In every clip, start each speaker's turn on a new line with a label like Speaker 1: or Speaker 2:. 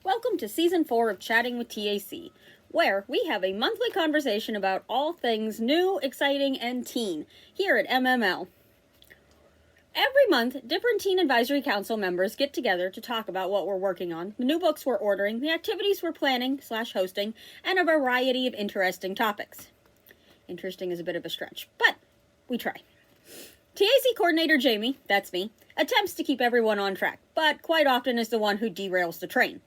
Speaker 1: Welcome to Season 4 of Chatting with TAC, where we have a monthly conversation about all things new, exciting, and teen here at MML. Every month, different Teen Advisory Council members get together to talk about what we're working on, the new books we're ordering, the activities we're planning/hosting, and a variety of interesting topics. Interesting is a bit of a stretch, but we try. TAC Coordinator Jamie, that's me, attempts to keep everyone on track, but quite often is the one who derails the train.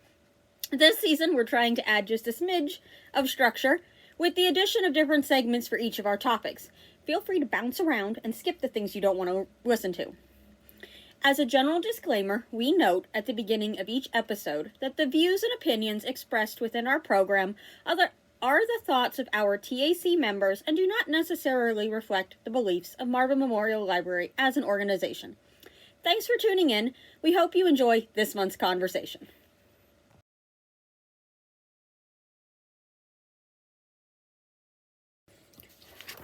Speaker 1: This season, we're trying to add just a smidge of structure with the addition of different segments for each of our topics. Feel free to bounce around and skip the things you don't want to listen to. As a general disclaimer, we note at the beginning of each episode that the views and opinions expressed within our program are the thoughts of our TAC members and do not necessarily reflect the beliefs of Marvin Memorial Library as an organization. Thanks for tuning in. We hope you enjoy this month's conversation.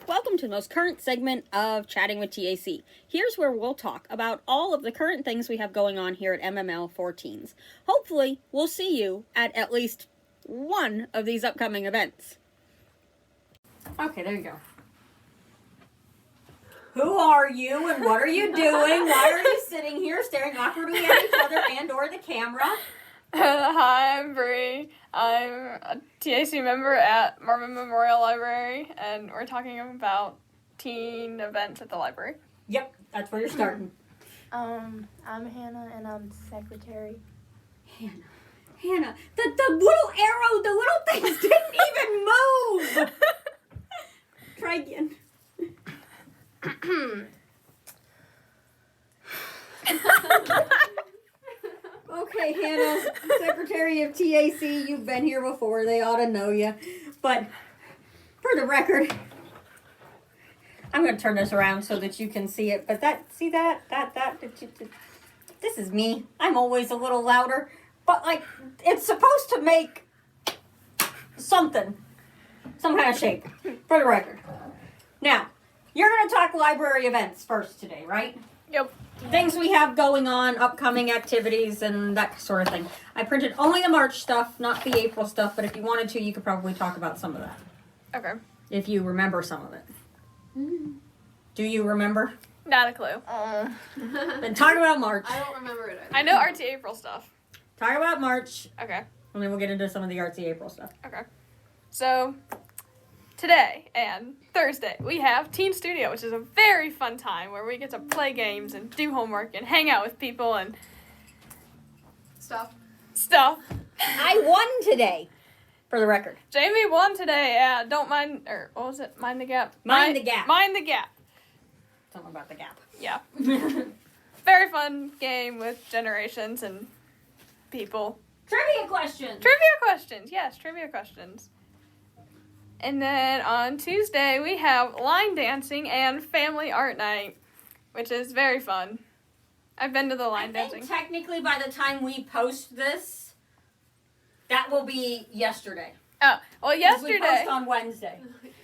Speaker 1: Welcome to the most current segment of Chatting with TAC. Here's where we'll talk about all of the current things we have going on here at MML for teens. Hopefully, we'll see you at least one of these upcoming events. Okay, there you go. Who are you and what are you doing? Why are you sitting here staring awkwardly at each other and or the camera?
Speaker 2: Hi, I'm Bry. I'm a TAC member at Marvin Memorial Library, and we're talking about teen events at the library.
Speaker 1: Yep, that's where you're starting.
Speaker 3: I'm Hannah, and I'm secretary.
Speaker 1: Hannah, the little arrow, the little things didn't even move! Try again. Okay, Hannah, Secretary of TAC, you've been here before. They ought to know you. But for the record, I'm going to turn this around so that you can see it. But this is me. I'm always a little louder. But, it's supposed to make some kind of shape, for the record. Now, you're going to talk library events first today, right?
Speaker 2: Yep.
Speaker 1: Things we have going on, upcoming activities, and that sort of thing. I printed only the March stuff, not the April stuff, but if you wanted to, you could probably talk about some of that.
Speaker 2: Okay.
Speaker 1: If you remember some of it. Do you remember?
Speaker 2: Not a clue.
Speaker 1: Then talk about March.
Speaker 4: I don't remember it.
Speaker 2: I know RT April stuff.
Speaker 1: Talk about March,
Speaker 2: Okay.
Speaker 1: and then we'll get into some of the artsy April stuff.
Speaker 2: Okay. So, today and Thursday, we have Teen Studio, which is a very fun time where we get to play games and do homework and hang out with people and
Speaker 4: Stuff.
Speaker 1: I won today, for the record.
Speaker 2: Jamie won today at Mind the Gap?
Speaker 1: Mind the Gap.
Speaker 2: Mind the Gap.
Speaker 1: Something about the gap.
Speaker 2: Yeah. Very fun game with generations and people.
Speaker 1: Trivia questions!
Speaker 2: Trivia questions. And then on Tuesday, we have line dancing and family art night, which is very fun. I've been to the line dancing.
Speaker 1: Technically, by the time we post this, that will be yesterday.
Speaker 2: Oh, well, yesterday.
Speaker 1: We post on Wednesday.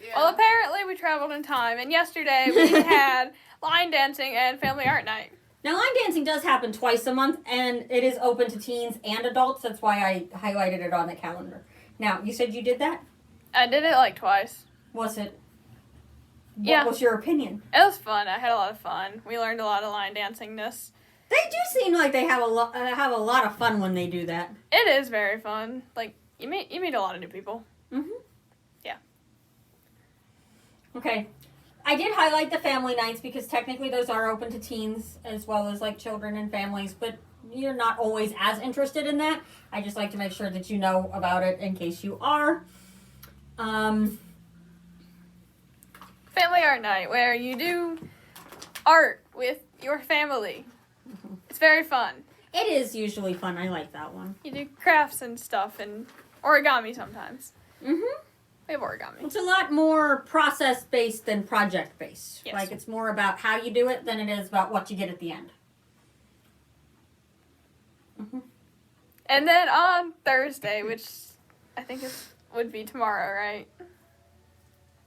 Speaker 4: Yeah.
Speaker 2: Well, apparently we traveled in time, and yesterday we had line dancing and family art night.
Speaker 1: Now, line dancing does happen twice a month, and it is open to teens and adults. That's why I highlighted it on the calendar. Now, you said you did that?
Speaker 2: I did it twice.
Speaker 1: Was it?
Speaker 2: Yeah.
Speaker 1: What was your opinion?
Speaker 2: It was fun. I had a lot of fun. We learned a lot of line dancingness.
Speaker 1: They do seem like they have a lot of fun when they do that.
Speaker 2: It is very fun. You meet a lot of new people.
Speaker 1: Mm-hmm.
Speaker 2: Yeah.
Speaker 1: Okay. I did highlight the family nights because technically those are open to teens as well as children and families, but you're not always as interested in that. I just like to make sure that you know about it in case you are.
Speaker 2: Family art night, where you do art with your family.
Speaker 1: Mm-hmm.
Speaker 2: It's very fun.
Speaker 1: It is usually fun. I like that one.
Speaker 2: You do crafts and stuff and origami sometimes.
Speaker 1: Mm-hmm.
Speaker 2: We have origami.
Speaker 1: It's a lot more process-based than project-based.
Speaker 2: Yes.
Speaker 1: It's more about how you do it than it is about what you get at the end. Mm-hmm.
Speaker 2: And then on Thursday, which I think would be tomorrow, right?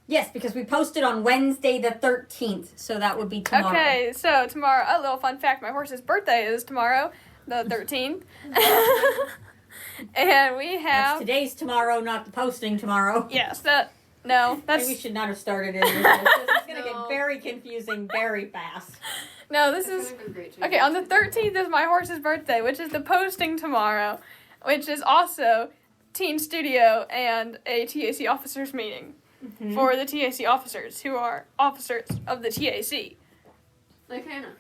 Speaker 1: Yes, because we posted on Wednesday the 13th, so that would be tomorrow.
Speaker 2: Okay, so tomorrow, a little fun fact, my horse's birthday is tomorrow, the 13th. And we
Speaker 1: That's
Speaker 2: have
Speaker 1: today's tomorrow, not the posting tomorrow.
Speaker 2: yes, that's
Speaker 1: Maybe we should not have started it. This is going to get
Speaker 4: No.
Speaker 1: very confusing very fast.
Speaker 2: no. This
Speaker 4: It's
Speaker 2: is
Speaker 4: gonna go great,
Speaker 2: okay. On the 13th is my horse's birthday, which is the posting tomorrow, which is also Teen Studio and a TAC officers meeting for the TAC officers who are officers of the TAC,
Speaker 4: Like Hannah.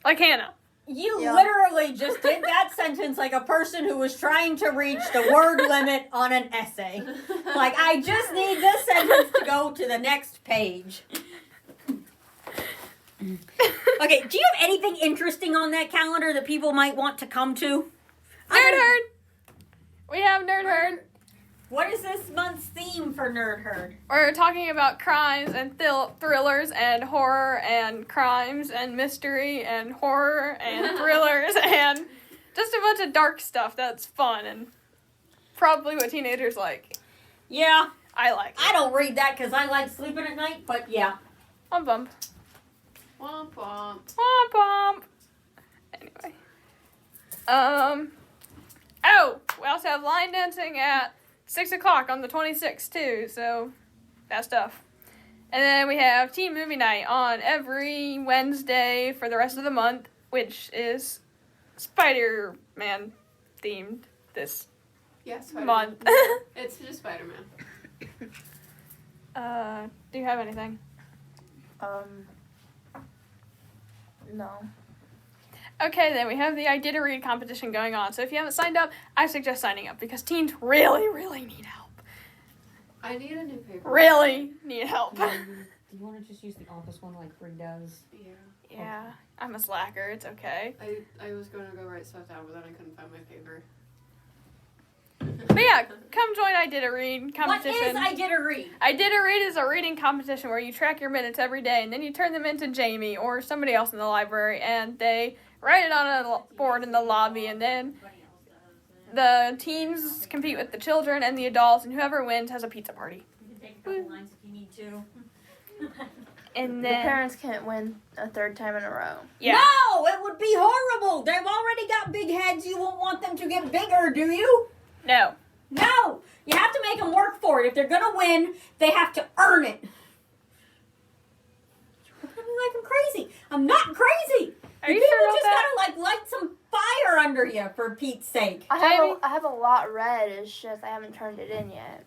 Speaker 2: like Hannah.
Speaker 1: You
Speaker 3: Yeah.
Speaker 1: literally just did that sentence like a person who was trying to reach the word limit on an essay. Like, I just need this sentence to go to the next page. Okay, do you have anything interesting on that calendar that people might want to come to?
Speaker 2: Nerd Herd. We have Nerd Herd.
Speaker 1: What is this month's theme for Nerd Herd?
Speaker 2: We're talking about crimes and thrillers and horror and crimes and mystery and horror and thrillers and just a bunch of dark stuff that's fun and probably what teenagers like.
Speaker 1: Yeah,
Speaker 2: I like it.
Speaker 1: I don't read that because I like sleeping at night, but yeah.
Speaker 2: Womp womp.
Speaker 4: Womp womp.
Speaker 2: Womp womp. Anyway. Oh, we also have line dancing at 6 o'clock on the 26th too, so that stuff. And then we have teen movie night on every Wednesday for the rest of the month, which is Spider-Man themed this
Speaker 4: Yeah, Spider-Man.
Speaker 2: month.
Speaker 4: It's just Spider-Man.
Speaker 2: Do you have anything?
Speaker 3: No.
Speaker 2: Okay, then we have the I Did a Read competition going on. So if you haven't signed up, I suggest signing up because teens really, really need help.
Speaker 4: I need a new paper.
Speaker 2: Really need help.
Speaker 1: Do you want to just use the office one like Bry does?
Speaker 4: Yeah.
Speaker 2: Yeah, I'm a slacker. It's okay.
Speaker 4: I was going to go write stuff down, but then I couldn't find my paper.
Speaker 2: But yeah, come join I Did a Read competition.
Speaker 1: What is I Did a Read?
Speaker 2: I Did a Read is a reading competition where you track your minutes every day and then you turn them into Jamie or somebody else in the library and they write it on a board in the lobby and then the teens compete with the children and the adults and whoever wins has a pizza party.
Speaker 1: You can take a couple lines if you need to.
Speaker 2: And
Speaker 3: The
Speaker 2: then
Speaker 3: parents can't win a third time in a row.
Speaker 2: yeah.
Speaker 1: No, it would be horrible. They've already got big heads. You won't want them to get bigger, do you?
Speaker 2: No.
Speaker 1: No. You have to make them work for it. If they're going to win, they have to earn it. You're looking at me like I'm crazy. I'm not crazy.
Speaker 2: Are you
Speaker 1: People
Speaker 2: sure about
Speaker 1: just
Speaker 2: that?
Speaker 1: gotta light some fire under you, for Pete's sake.
Speaker 2: Jamie?
Speaker 3: I have a lot read. It's just I haven't turned it in yet.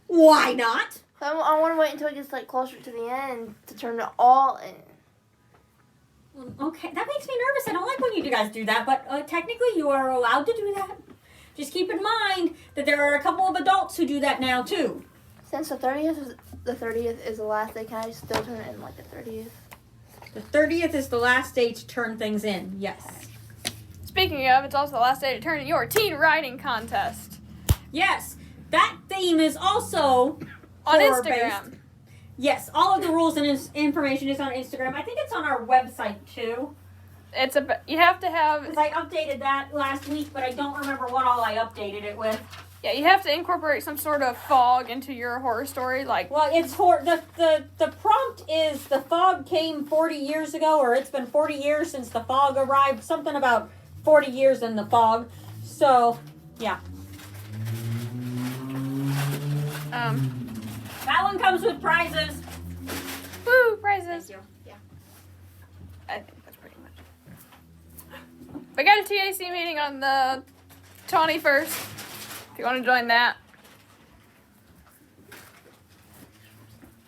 Speaker 1: Why not?
Speaker 3: So I want to wait until it gets closer to the end to turn it all in.
Speaker 1: Okay, that makes me nervous. I don't like when you guys do that, but technically you are allowed to do that. Just keep in mind that there are a couple of adults who do that now too.
Speaker 3: Since the 30th is the last day, can I still turn it in the 30th?
Speaker 1: The 30th is the last day to turn things in. Yes.
Speaker 2: Speaking of, it's also the last day to turn in your teen writing contest
Speaker 1: Yes. That theme is also
Speaker 2: on
Speaker 1: horror-based.
Speaker 2: Instagram.
Speaker 1: Yes, all of the rules and information is on Instagram. I think it's on our website too.
Speaker 2: You have to have
Speaker 1: Because I updated that last week, but I don't remember what all I updated it with.
Speaker 2: you have to incorporate some sort of fog into your horror story, like
Speaker 1: Well, it's the prompt is the fog came 40 years ago, or it's been 40 years since the fog arrived. Something about 40 years in the fog. So, yeah. That one comes with prizes.
Speaker 2: woo, prizes.
Speaker 1: Thank you. Yeah.
Speaker 2: I think that's pretty much. We got a TAC meeting on the 21st. If you want to join that.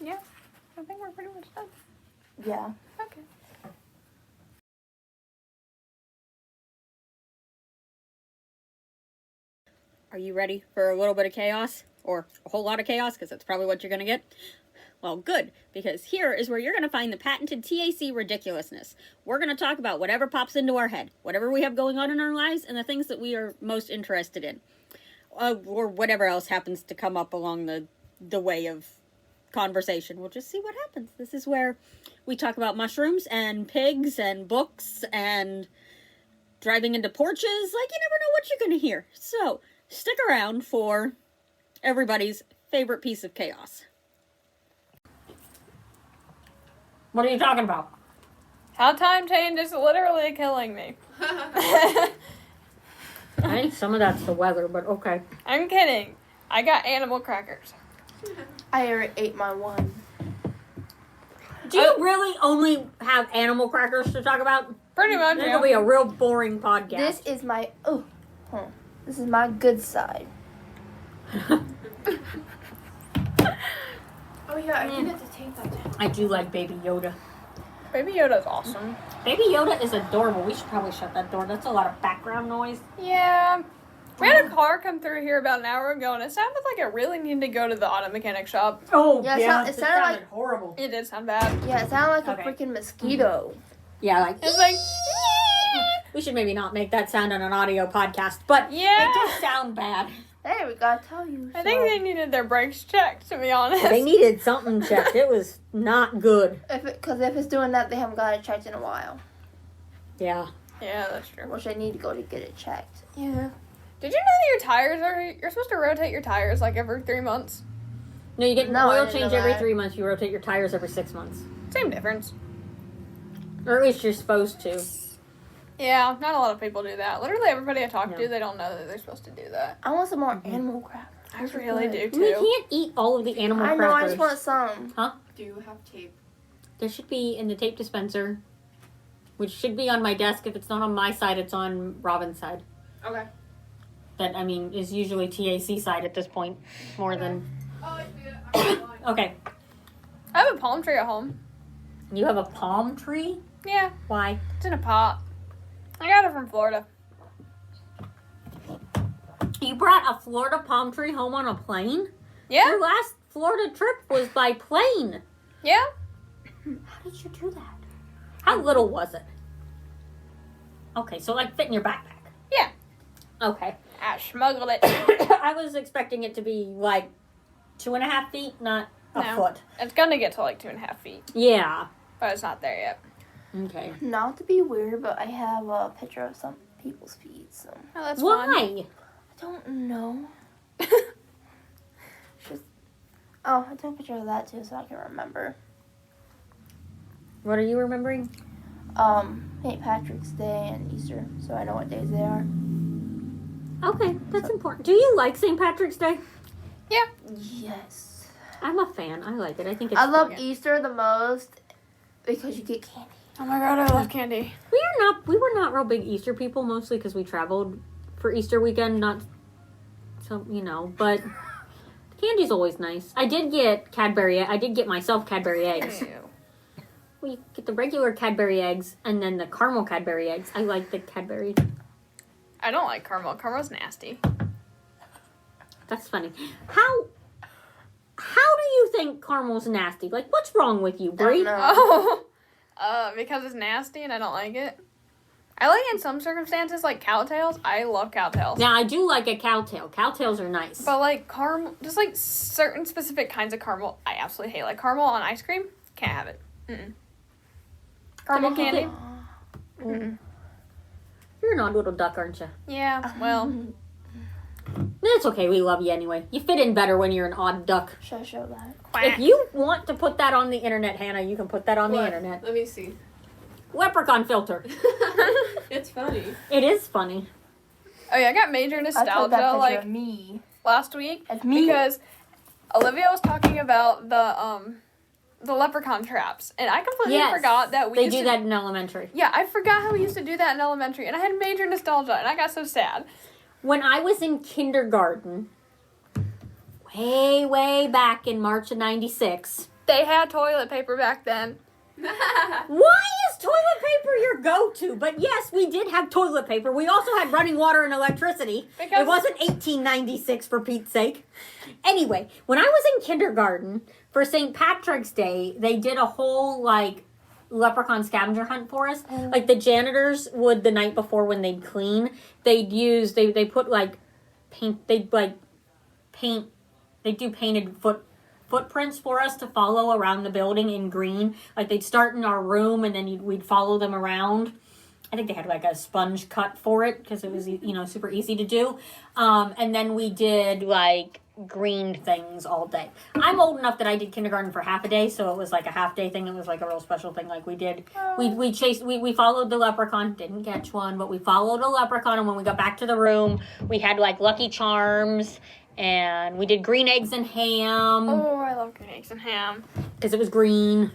Speaker 2: Yeah, I think we're pretty much done.
Speaker 3: Yeah.
Speaker 2: Okay.
Speaker 1: Are you ready for a little bit of chaos? Or a whole lot of chaos, because that's probably what you're going to get? Well, good, because here is where you're going to find the patented TAC ridiculousness. We're going to talk about whatever pops into our head, whatever we have going on in our lives, and the things that we are most interested in. Or whatever else happens to come up along the way of conversation. We'll just see what happens. This is where we talk about mushrooms and pigs and books and driving into porches. Like, you never know what you're going to hear. So, stick around for everybody's favorite piece of chaos. What are you talking about?
Speaker 2: How time change is literally killing me.
Speaker 1: I think some of that's the weather, but okay.
Speaker 2: I'm kidding. I got animal crackers.
Speaker 3: I already ate my one.
Speaker 1: Do you really only have animal crackers to talk about?
Speaker 2: Pretty much,
Speaker 1: This will be a real boring podcast.
Speaker 3: This is my this is my good side.
Speaker 4: Oh yeah, I didn't get to take that down.
Speaker 1: I do like Baby Yoda.
Speaker 2: Baby Yoda's awesome.
Speaker 1: Baby Yoda is adorable. We should probably shut that door. That's a lot of background noise.
Speaker 2: Yeah. We had a car come through here about an hour ago, and it sounded like it really needed to go to the auto mechanic shop.
Speaker 1: Oh,
Speaker 3: Yeah, it sounded
Speaker 1: sounded
Speaker 3: like-
Speaker 1: horrible.
Speaker 2: It did sound bad.
Speaker 3: Yeah, it sounded like
Speaker 1: Okay.
Speaker 3: a freaking mosquito.
Speaker 1: Yeah, like...
Speaker 2: It was like,
Speaker 1: We should maybe not make that sound on an audio podcast, but
Speaker 2: Yeah.
Speaker 1: it does sound bad.
Speaker 3: Hey, we gotta tell you.
Speaker 2: I think they needed their brakes checked, to be honest.
Speaker 1: They needed something checked. It was not good.
Speaker 3: Because if it's doing that, they haven't got it checked in a while.
Speaker 1: Yeah.
Speaker 2: Yeah, that's true.
Speaker 3: Which I need to go to get it checked.
Speaker 2: Yeah. Did you know that your tires you're supposed to rotate your tires like every 3 months?
Speaker 1: No, you get an
Speaker 3: No, I
Speaker 1: oil
Speaker 3: didn't
Speaker 1: change
Speaker 3: know
Speaker 1: every
Speaker 3: that.
Speaker 1: 3 months. You rotate your tires every 6 months.
Speaker 2: Same difference.
Speaker 1: Or at least you're supposed to.
Speaker 2: Yeah, not a lot of people do that. Literally everybody I talk
Speaker 1: No.
Speaker 2: to, they don't know that they're supposed to do that.
Speaker 3: I want some more animal crackers.
Speaker 2: I really do
Speaker 1: We
Speaker 2: too.
Speaker 1: can't eat all of the animal
Speaker 3: I
Speaker 1: crackers.
Speaker 3: know, I just want some.
Speaker 4: Do you have tape?
Speaker 1: There should be in the tape dispenser, which should be on my desk. If it's not on my side, it's on Robin's side.
Speaker 4: Okay.
Speaker 1: That, I mean, is usually TAC side at this point, more than...
Speaker 4: Oh, I see it. I'm fine.
Speaker 1: Okay.
Speaker 2: I have a palm tree at home.
Speaker 1: You have a palm tree?
Speaker 2: Yeah,
Speaker 1: Why?
Speaker 2: it's in a pot. I got it from Florida.
Speaker 1: You brought a Florida palm tree home on a plane?
Speaker 2: Yeah?
Speaker 1: Your last Florida trip was by plane.
Speaker 2: Yeah?
Speaker 1: How did you do that? How little was it? Okay, so like fit in your backpack.
Speaker 2: Yeah.
Speaker 1: Okay.
Speaker 2: I smuggled it.
Speaker 1: I was expecting it to be like 2.5 feet, not a
Speaker 2: No.
Speaker 1: foot.
Speaker 2: It's gonna get to like 2.5 feet,
Speaker 1: Yeah.
Speaker 2: but it's not there yet.
Speaker 1: Okay.
Speaker 3: Not to be weird, but I have a picture of some people's feet, so
Speaker 2: Oh, that's
Speaker 1: Why?
Speaker 2: fun.
Speaker 3: I don't know. I took a picture of that too, so I can remember.
Speaker 1: What are you remembering?
Speaker 3: St. Patrick's Day and Easter, so I know what days they are.
Speaker 1: Okay, that's important. Do you like St. Patrick's Day?
Speaker 2: Yeah.
Speaker 3: Yes.
Speaker 1: I'm a fan. I like it. I think it's
Speaker 3: I love
Speaker 1: fun.
Speaker 3: Easter the most because you get candy.
Speaker 2: Oh my god, I love candy.
Speaker 1: We were not real big Easter people, mostly because we traveled for Easter weekend, not so, but candy's always nice. I did get myself Cadbury eggs.
Speaker 2: Ew.
Speaker 1: Well, you get the regular Cadbury eggs and then the caramel Cadbury eggs. I like the Cadbury.
Speaker 2: I don't like caramel. Caramel's nasty.
Speaker 1: That's funny. How do you think caramel's nasty? Like, what's wrong with you, Brie?
Speaker 2: Oh. Because it's nasty and I don't like it. I like it in some circumstances, like cowtails. I love cowtails.
Speaker 1: Now, I do like a cowtail. Cowtails are nice.
Speaker 2: But like caramel, just like certain specific kinds of caramel, I absolutely hate. Like caramel on ice cream, can't have it. Mm-mm. Caramel
Speaker 1: Can I have
Speaker 2: candy?
Speaker 1: it? You're an odd little duck, aren't you?
Speaker 2: Yeah, well,
Speaker 1: It's okay. We love you anyway. You fit in better when you're an odd duck.
Speaker 3: Should I show that?
Speaker 1: If you want to put that on the internet, Hannah, you can put that on the
Speaker 4: What?
Speaker 1: internet.
Speaker 4: Let me see.
Speaker 1: Leprechaun filter.
Speaker 4: It's funny.
Speaker 1: It is funny.
Speaker 2: Oh yeah, I got major
Speaker 3: I took
Speaker 2: nostalgia
Speaker 3: that picture
Speaker 2: like
Speaker 3: of me.
Speaker 2: last week
Speaker 3: That's me.
Speaker 2: because Olivia was talking about the leprechaun traps, and I completely
Speaker 1: Yes,
Speaker 2: forgot that we
Speaker 1: They
Speaker 2: used
Speaker 1: do
Speaker 2: to,
Speaker 1: that in elementary.
Speaker 2: Yeah, I forgot how we used to do that in elementary, and I had major nostalgia, and I got so sad.
Speaker 1: When I was in kindergarten, way back in March of 96,
Speaker 2: They had toilet paper back then.
Speaker 1: why is toilet paper your go-to? But yes, we did have toilet paper. We also had running water and electricity.
Speaker 2: Because-
Speaker 1: It wasn't 1896 for Pete's sake. Anyway, when I was in kindergarten for St. Patrick's Day, they did a whole leprechaun scavenger hunt for us. Like the janitors would the night before when they'd clean, they'd use they put paint. They'd do painted footprints for us to follow around the building in green. Like they'd start in our room and then we'd follow them around. I think they had a sponge cut for it because it was super easy to do. And then we did
Speaker 5: green things all day. I'm old enough that I did kindergarten for half a day, so it was like a half day thing. It was like a real special thing. Like we did, we followed the leprechaun. Didn't catch one, but we followed a leprechaun. And when we got back to the room, we had like Lucky Charms, and we did green eggs and ham.
Speaker 2: Oh, I love green eggs and ham.
Speaker 5: Because it was green.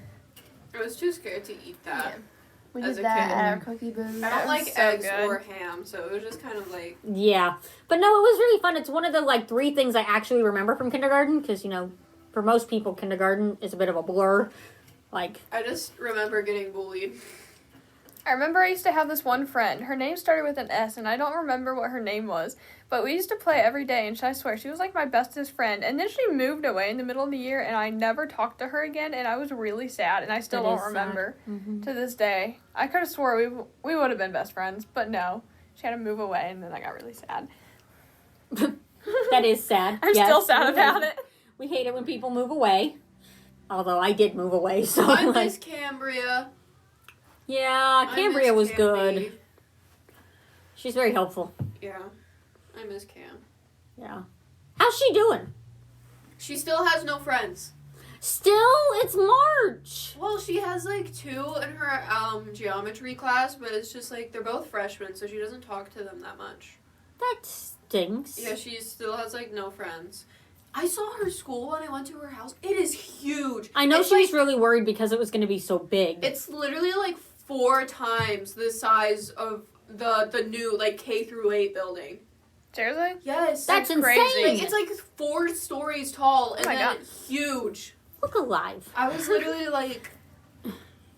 Speaker 4: I was too scared to eat that.
Speaker 3: We
Speaker 4: As
Speaker 3: did
Speaker 4: a
Speaker 3: that
Speaker 4: kid.
Speaker 3: at our cookie booth.
Speaker 4: I don't
Speaker 2: That
Speaker 4: like
Speaker 2: was so
Speaker 4: eggs
Speaker 2: good.
Speaker 4: or ham, so it was just kind of like.
Speaker 5: Yeah. But no, it was really fun. It's one of the like 3 things I actually remember from kindergarten. Because, you know, for most people, kindergarten is a bit of a blur. Like,
Speaker 4: I just remember getting bullied.
Speaker 2: I remember I used to have this one friend. Her name started with an S, and I don't remember what her name was. But we used to play every day, and I swear, she was like my bestest friend. And then she moved away in the middle of the year, and I never talked to her again, and I was really sad, and I still
Speaker 5: That
Speaker 2: don't
Speaker 5: is
Speaker 2: remember
Speaker 5: Mm-hmm.
Speaker 2: to this day. I could have swore we would have been best friends, but no. She had to move away, and then I got really sad.
Speaker 5: that is sad.
Speaker 2: I'm
Speaker 5: Yes,
Speaker 2: still sad
Speaker 5: we
Speaker 2: about
Speaker 5: hate
Speaker 2: it.
Speaker 5: We hate it when people move away. Although I did move away, so
Speaker 4: I
Speaker 5: like,
Speaker 4: miss Cambria.
Speaker 5: yeah,
Speaker 4: I
Speaker 5: Cambria
Speaker 4: miss
Speaker 5: was
Speaker 4: Camby.
Speaker 5: good. She's very helpful.
Speaker 4: Yeah, I miss Cam.
Speaker 5: Yeah. How's she doing?
Speaker 4: She still has no friends.
Speaker 5: Still, it's March.
Speaker 4: Well, she has like 2 in her geometry class, but it's just like they're both freshmen, so she doesn't talk to them that much.
Speaker 5: That stinks.
Speaker 4: Yeah, she still has like no friends. I saw her school when I went to her house. It is huge.
Speaker 5: I know
Speaker 4: It's
Speaker 5: she was
Speaker 4: like,
Speaker 5: really worried because it was going to be so big.
Speaker 4: It's literally like 4 times the size of the new like K through 8 building.
Speaker 2: Seriously?
Speaker 4: Yes,
Speaker 5: That's insane.
Speaker 2: crazy.
Speaker 4: like, it's like 4 stories tall and
Speaker 2: my
Speaker 4: then
Speaker 2: God.
Speaker 4: huge.
Speaker 5: Look alive.
Speaker 4: I was literally like,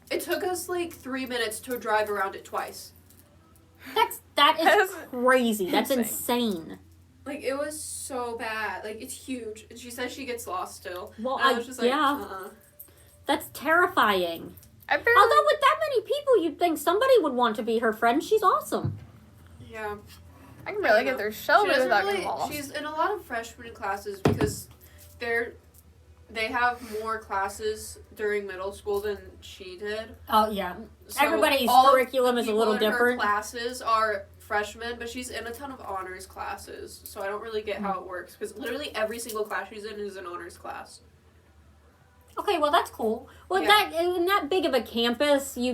Speaker 4: it took us like 3 minutes to drive around it twice.
Speaker 5: That is
Speaker 2: That's
Speaker 5: crazy. That's
Speaker 2: insane.
Speaker 5: insane.
Speaker 4: Like, it was so bad. Like, it's huge. And she says she gets lost still.
Speaker 5: Well,
Speaker 4: And I was just like,
Speaker 5: yeah. That's terrifying.
Speaker 2: I barely,
Speaker 5: Although with that many people, you'd think somebody would want to be her friend. She's awesome.
Speaker 4: Yeah.
Speaker 2: I can barely get through shoulder
Speaker 4: She doesn't
Speaker 2: without
Speaker 4: really,
Speaker 2: getting lost.
Speaker 4: she's in a lot of freshman classes because they have more classes during middle school than she did.
Speaker 5: Oh, yeah.
Speaker 4: So
Speaker 5: Everybody's
Speaker 4: all of
Speaker 5: curriculum
Speaker 4: the
Speaker 5: is a
Speaker 4: people
Speaker 5: little
Speaker 4: in her
Speaker 5: different.
Speaker 4: classes are freshmen, but she's in a ton of honors classes, so I don't really get how it works because literally every single class she's in is an honors class.
Speaker 5: Okay, well that's cool. Well,
Speaker 4: Yeah.
Speaker 5: that in that big of a campus, you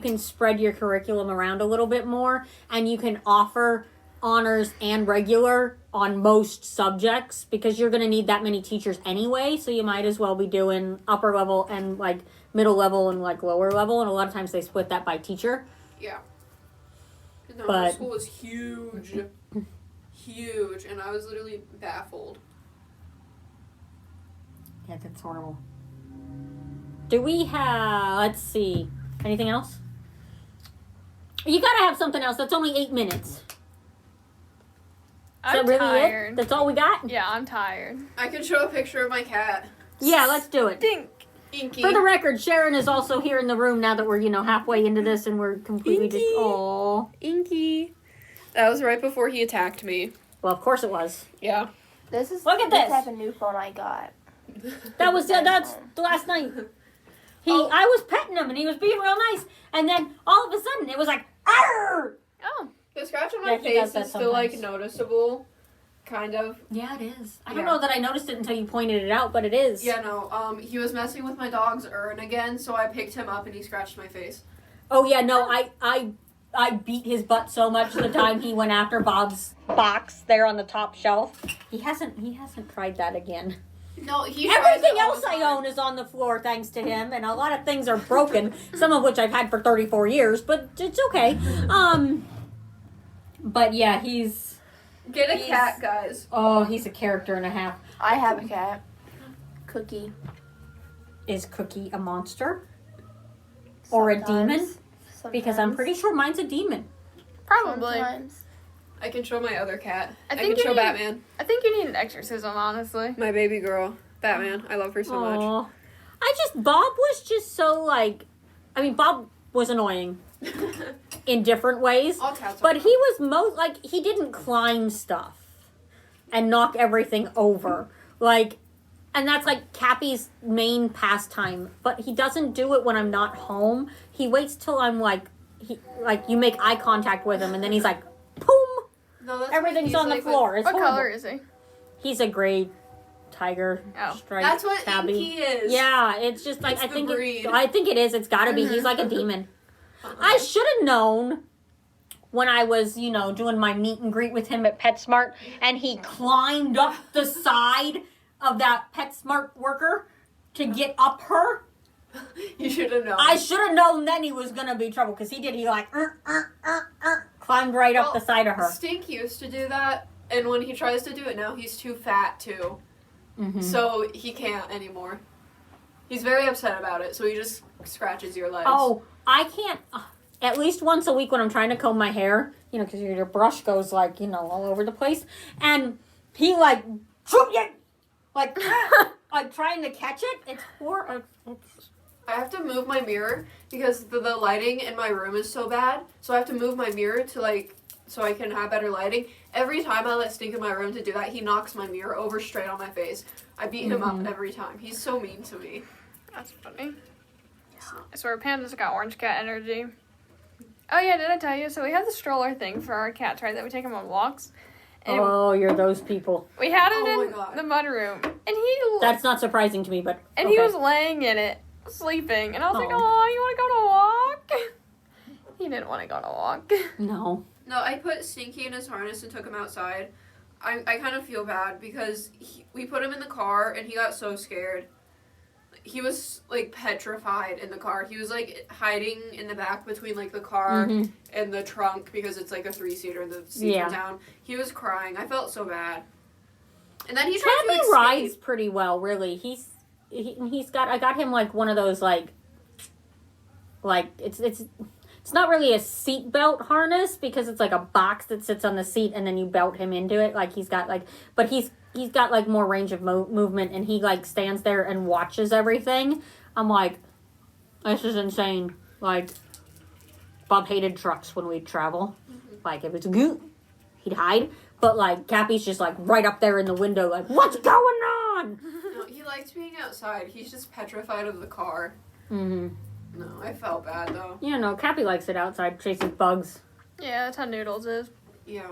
Speaker 5: can spread your curriculum around a little bit more, and you can offer honors and regular on most subjects because you're going to need that many teachers anyway. So you might as well be doing upper level and like middle level and like lower level, and a lot of times they split that by teacher.
Speaker 4: Yeah. No, her
Speaker 5: But-
Speaker 4: school is huge. Huge, and I was literally baffled.
Speaker 5: Yeah, that's horrible. Do we have? Let's see. Anything else? You gotta have something else. That's only 8 minutes. Is
Speaker 2: I'm
Speaker 5: that really
Speaker 2: tired.
Speaker 5: it? That's all we got?
Speaker 2: Yeah, I'm tired.
Speaker 4: I can show a picture of my cat.
Speaker 5: Yeah, let's do it.
Speaker 2: Dink.
Speaker 4: Inky.
Speaker 5: For the record, Sharon is also here in the room now that we're, halfway into this and we're completely
Speaker 4: Inky.
Speaker 5: just, aww.
Speaker 4: Inky. That was right before he attacked me.
Speaker 5: Well, of course it was.
Speaker 4: Yeah.
Speaker 3: This is
Speaker 5: Look at
Speaker 3: this
Speaker 5: this.
Speaker 3: type of new phone I got.
Speaker 5: That's the last night.
Speaker 4: Oh.
Speaker 5: I was petting him and he was being real nice. And then all of a sudden it was like, arr!
Speaker 2: Oh.
Speaker 4: The scratch on
Speaker 5: Yeah,
Speaker 4: my
Speaker 5: he does
Speaker 4: face
Speaker 5: that
Speaker 4: is still like
Speaker 5: sometimes.
Speaker 4: noticeable. Kind of.
Speaker 5: Yeah, it is. I don't
Speaker 4: Yeah.
Speaker 5: know that I noticed it until you pointed it out, but it is.
Speaker 4: Yeah, no. He was messing with my dog's urn again, so I picked him up and he scratched my face.
Speaker 5: Oh yeah, no, I beat his butt so much the time he went after Bob's box there on the top shelf. He hasn't tried that again.
Speaker 4: No, he tries it
Speaker 5: Everything
Speaker 4: all
Speaker 5: else
Speaker 4: the
Speaker 5: I
Speaker 4: time.
Speaker 5: own is on the floor thanks to him, and a lot of things are broken, some of which I've had for 34 years, but it's okay. But yeah, he's
Speaker 4: Get a cat, guys.
Speaker 5: he's a character and a half.
Speaker 3: I have a cat. Cookie.
Speaker 5: Is Cookie a monster? Or a demon?
Speaker 3: Sometimes.
Speaker 5: Because I'm pretty sure mine's a demon.
Speaker 2: Probably.
Speaker 3: Sometimes.
Speaker 4: I can show my other cat.
Speaker 2: I
Speaker 4: I
Speaker 2: think
Speaker 4: can show
Speaker 2: you need-
Speaker 4: Batman.
Speaker 2: I think you need an exorcism, honestly.
Speaker 4: My baby girl. Batman. I love her so much.
Speaker 5: Aw. Bob was just so Bob was annoying in different ways.
Speaker 4: All cats are
Speaker 5: But he was he didn't climb stuff and knock everything over. And that's Cappy's main pastime. But he doesn't do it when I'm not home. He waits till I'm you make eye contact with him and then he's like, boom!
Speaker 4: No, that's
Speaker 5: Everything's
Speaker 4: what
Speaker 5: on the
Speaker 4: he's
Speaker 5: floor. It's
Speaker 2: What
Speaker 5: horrible.
Speaker 2: color is he?
Speaker 5: He's a gray tiger
Speaker 2: Oh.
Speaker 5: stripe
Speaker 4: That's what
Speaker 5: tabby.
Speaker 4: Inky is.
Speaker 5: Yeah, it's just like
Speaker 4: It's
Speaker 5: I
Speaker 4: the
Speaker 5: think
Speaker 4: breed.
Speaker 5: I think it is. It's got to be. He's like a demon. I should have known when I was, doing my meet and greet with him at PetSmart, and he climbed up the side of that PetSmart worker to get up her.
Speaker 4: You should have known.
Speaker 5: I should have known then he was gonna be trouble because he did. He like climbed right up the side of her.
Speaker 4: Stink used to do that, and when he tries to do it now, he's too fat too.
Speaker 5: Mm-hmm.
Speaker 4: So he can't anymore. He's very upset about it, so he just scratches your legs.
Speaker 5: Oh, I can't. At least once a week when I'm trying to comb my hair, because your brush goes like, all over the place, and he like trying to catch it. It's horrible.
Speaker 4: I have to move my mirror because the lighting in my room is so bad. So I have to move my mirror to so I can have better lighting. Every time I let Stink in my room to do that, he knocks my mirror over straight on my face. I beat him up every time. He's so mean to me.
Speaker 2: That's funny. I swear, Panda's got orange cat energy. Oh yeah, did I tell you? So we have the stroller thing for our cats, right? That we take them on walks. And
Speaker 5: You're those people.
Speaker 2: we had it
Speaker 4: Oh my
Speaker 2: in
Speaker 4: God.
Speaker 2: the mudroom, and
Speaker 5: That's not surprising to me, but
Speaker 2: he was laying in it, sleeping, and I was like,
Speaker 5: Oh.
Speaker 2: "Oh, you want to go to a walk?" He didn't want to go to a walk.
Speaker 5: No.
Speaker 4: No, I put Stinky in his harness and took him outside. I kind of feel bad because we put him in the car and he got so scared. He was petrified in the car. He was hiding in the back between the car and the trunk because it's a 3-seater and the seats are down. He was crying. I felt so bad. And then he tried to
Speaker 5: Tabby
Speaker 4: escape.
Speaker 5: rides pretty well, really. He's got. I got him one of those it's not really a seat belt harness because it's a box that sits on the seat and then you belt him into it. He's got but he's got more range of movement, and he stands there and watches everything. I'm like, this is insane. Bob hated trucks when we'd travel. If it's goot, he'd hide. But Cappy's just right up there in the window, what's going on?
Speaker 4: No, he likes being outside. He's just petrified of the car.
Speaker 5: Mm-hmm.
Speaker 4: No, I felt bad though.
Speaker 5: Cappy likes it outside, chasing bugs.
Speaker 2: Yeah, that's how Noodles is.
Speaker 4: Yeah.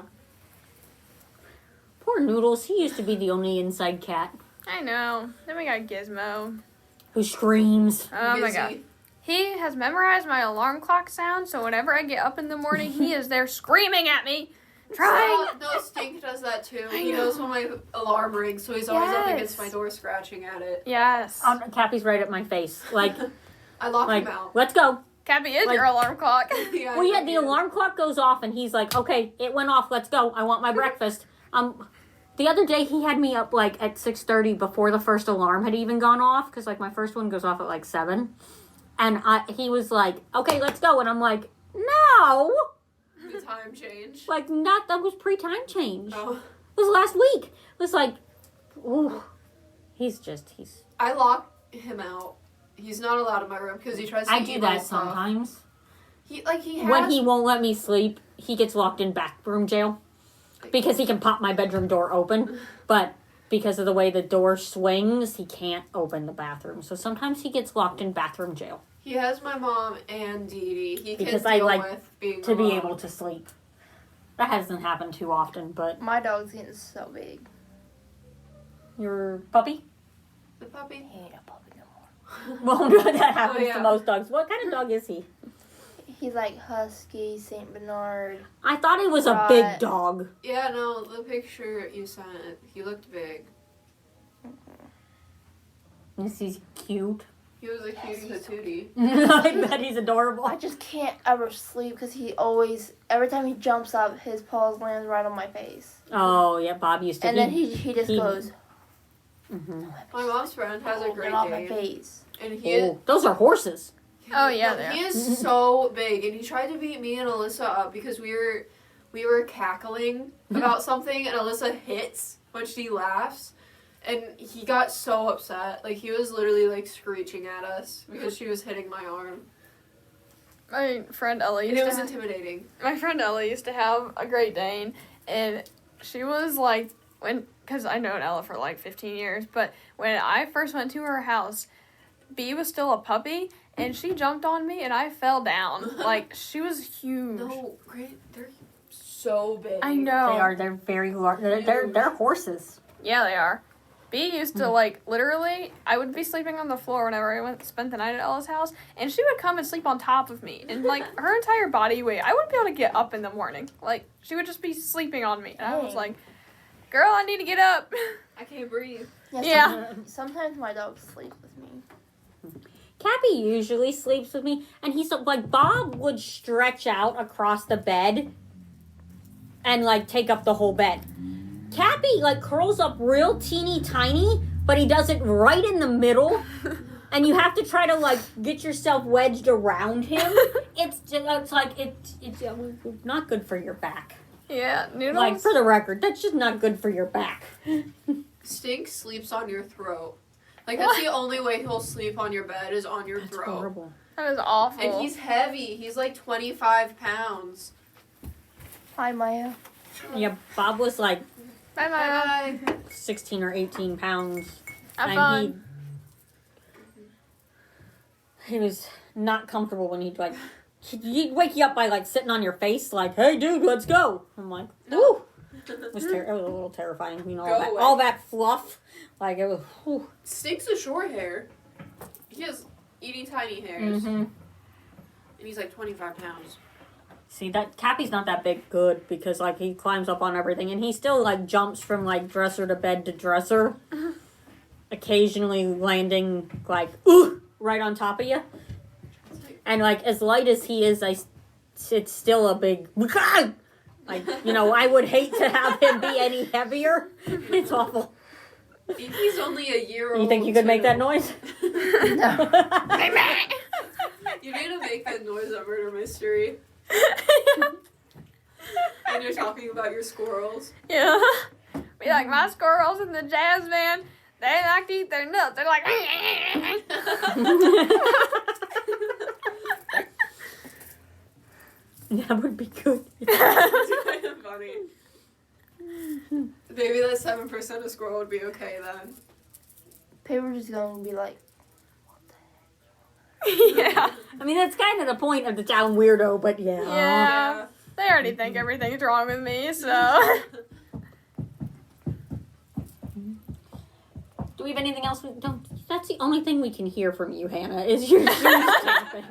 Speaker 5: Poor Noodles. He used to be the only inside cat
Speaker 2: I know. Then we got Gizmo.
Speaker 5: who screams.
Speaker 2: Oh my
Speaker 4: Busy.
Speaker 2: god. He has memorized my alarm clock sound, so whenever I get up in the morning, he is there screaming at me. Trying.
Speaker 4: No, Stink does that too.
Speaker 2: I
Speaker 4: He
Speaker 2: know.
Speaker 4: knows when my alarm rings, so he's always up
Speaker 2: Yes.
Speaker 4: against my door scratching at it.
Speaker 2: Yes.
Speaker 5: Cappy's right at my face.
Speaker 4: I lock him out.
Speaker 5: Let's go.
Speaker 2: Cappy is
Speaker 5: like-
Speaker 2: your alarm clock.
Speaker 4: Yeah,
Speaker 5: Well, yeah,
Speaker 4: he
Speaker 5: the
Speaker 4: is.
Speaker 5: alarm clock goes off, and he's like, okay, it went off. Let's go. I want my breakfast. The other day, he had me up, at 6:30 before the first alarm had even gone off, because, my first one goes off at, 7. And he was like, okay, let's go. And I'm like, no.
Speaker 4: The time change.
Speaker 5: That was pre-time change.
Speaker 4: Oh.
Speaker 5: It was last week. It was ooh. He's.
Speaker 4: I lock him out. He's not allowed in my room because he tries to
Speaker 5: I
Speaker 4: eat
Speaker 5: do
Speaker 4: my
Speaker 5: that
Speaker 4: stuff.
Speaker 5: sometimes.
Speaker 4: He has...
Speaker 5: When he won't let me sleep, he gets locked in bathroom jail. Because he can pop my bedroom door open. But because of the way the door swings, he can't open the bathroom. So sometimes he gets locked in bathroom jail.
Speaker 4: He has my mom and Dee Dee. He
Speaker 5: Because
Speaker 4: can
Speaker 5: I
Speaker 4: deal
Speaker 5: like
Speaker 4: with being
Speaker 5: To be
Speaker 4: alone.
Speaker 5: able to sleep. That hasn't happened too often, but...
Speaker 3: My dog's getting so big.
Speaker 5: Your puppy?
Speaker 4: The puppy.
Speaker 3: He ain't a puppy no more.
Speaker 5: Well, that happens
Speaker 4: Oh, yeah.
Speaker 5: to most dogs. What kind of dog is he?
Speaker 3: He's husky, Saint Bernard.
Speaker 5: I thought he was a
Speaker 3: Right.
Speaker 5: big dog.
Speaker 4: Yeah, no, the picture you sent, he looked big.
Speaker 5: Is he cute?
Speaker 4: He was a cutie patootie.
Speaker 5: I bet he's adorable.
Speaker 3: I just can't ever sleep because he always, every time he jumps up, his paws land right on my face.
Speaker 5: Oh, yeah, Bob used to.
Speaker 3: And then he just
Speaker 5: he-
Speaker 3: goes,
Speaker 5: Mhm.
Speaker 4: My mom's friend has a
Speaker 3: "Get
Speaker 4: Great
Speaker 3: off my
Speaker 4: Dane,
Speaker 3: face."
Speaker 4: and he is,
Speaker 5: Oh, those are horses.
Speaker 2: Oh, yeah,
Speaker 4: no,
Speaker 2: they are.
Speaker 4: he is so big, and he tried to beat me and Alyssa up because we were cackling about something, and Alyssa hits when she laughs, and he got so upset. He was literally screeching at us because she was hitting my arm,
Speaker 2: My friend Ellie
Speaker 4: and
Speaker 2: used
Speaker 4: it was
Speaker 2: to have,
Speaker 4: intimidating.
Speaker 2: my friend Ellie used to have a Great Dane, and she was because I known Ella for 15 years, but when I first went to her house, B was still a puppy, and she jumped on me, and I fell down. She was huge.
Speaker 4: No, they're so big.
Speaker 2: I know.
Speaker 5: They're very large. They're horses.
Speaker 2: Yeah, they are. B used to, like, literally, I would be sleeping on the floor whenever I spent the night at Ella's house, and she would come and sleep on top of me. And, like, her entire body weight, I wouldn't be able to get up in the morning. Like, she would just be sleeping on me. And I was like, girl, I need to get up.
Speaker 4: I can't breathe.
Speaker 2: Yeah.
Speaker 3: Sometimes my dog sleeps with me.
Speaker 5: Cappy usually sleeps with me, and he's like, Bob would stretch out across the bed and like take up the whole bed. Cappy like curls up real teeny tiny, but he does it right in the middle, and you have to try to like get yourself wedged around him. It's not good for your back.
Speaker 2: Yeah, Noodles.
Speaker 5: Like, for the record, that's just not good for your back.
Speaker 4: Stink sleeps on your throat. Like, that's the only way he'll sleep on your bed is on your
Speaker 5: That's
Speaker 4: throat.
Speaker 5: horrible.
Speaker 2: That is awful.
Speaker 4: And he's heavy. He's like 25 pounds.
Speaker 3: Hi, Maya.
Speaker 5: Yeah, Bob was like
Speaker 2: Bye, Maya.
Speaker 5: 16 or 18 pounds.
Speaker 2: Have
Speaker 5: and
Speaker 2: fun.
Speaker 5: he was not comfortable when he'd like, he'd wake you up by like sitting on your face like, hey dude, let's go. I'm like, woo. It was a little terrifying, you know, all that fluff. Like, it was, whew.
Speaker 4: Stink's a short hair. He has itty tiny hairs.
Speaker 5: Mm-hmm.
Speaker 4: And he's like 25 pounds.
Speaker 5: See, that Cappy's not that big good because, like, he climbs up on everything and he still, like, jumps from, like, dresser to bed to dresser. Occasionally landing, like, ooh, right on top of you. And, like, as light as he is, it's still a big, like, you know, I would hate to have him be any heavier. It's awful.
Speaker 4: He's only a year old.
Speaker 5: You think you could make that noise?
Speaker 3: No.
Speaker 4: You need to make that noise at Murder Mystery. And you're talking about your squirrels.
Speaker 2: Yeah. Be like, my squirrels in the Jasmine, they like to eat their nuts. They're like,
Speaker 5: That would be good.
Speaker 4: It's kind of funny. Maybe that 7% of squirrel would be okay then.
Speaker 3: Paper's just going to be like,
Speaker 2: yeah.
Speaker 5: I mean, that's kind of the point of the town weirdo, but yeah.
Speaker 2: Yeah. They already think everything's wrong with me, so.
Speaker 5: Do we have anything else? That's the only thing we can hear from you, Hannah, is your shoes tapping.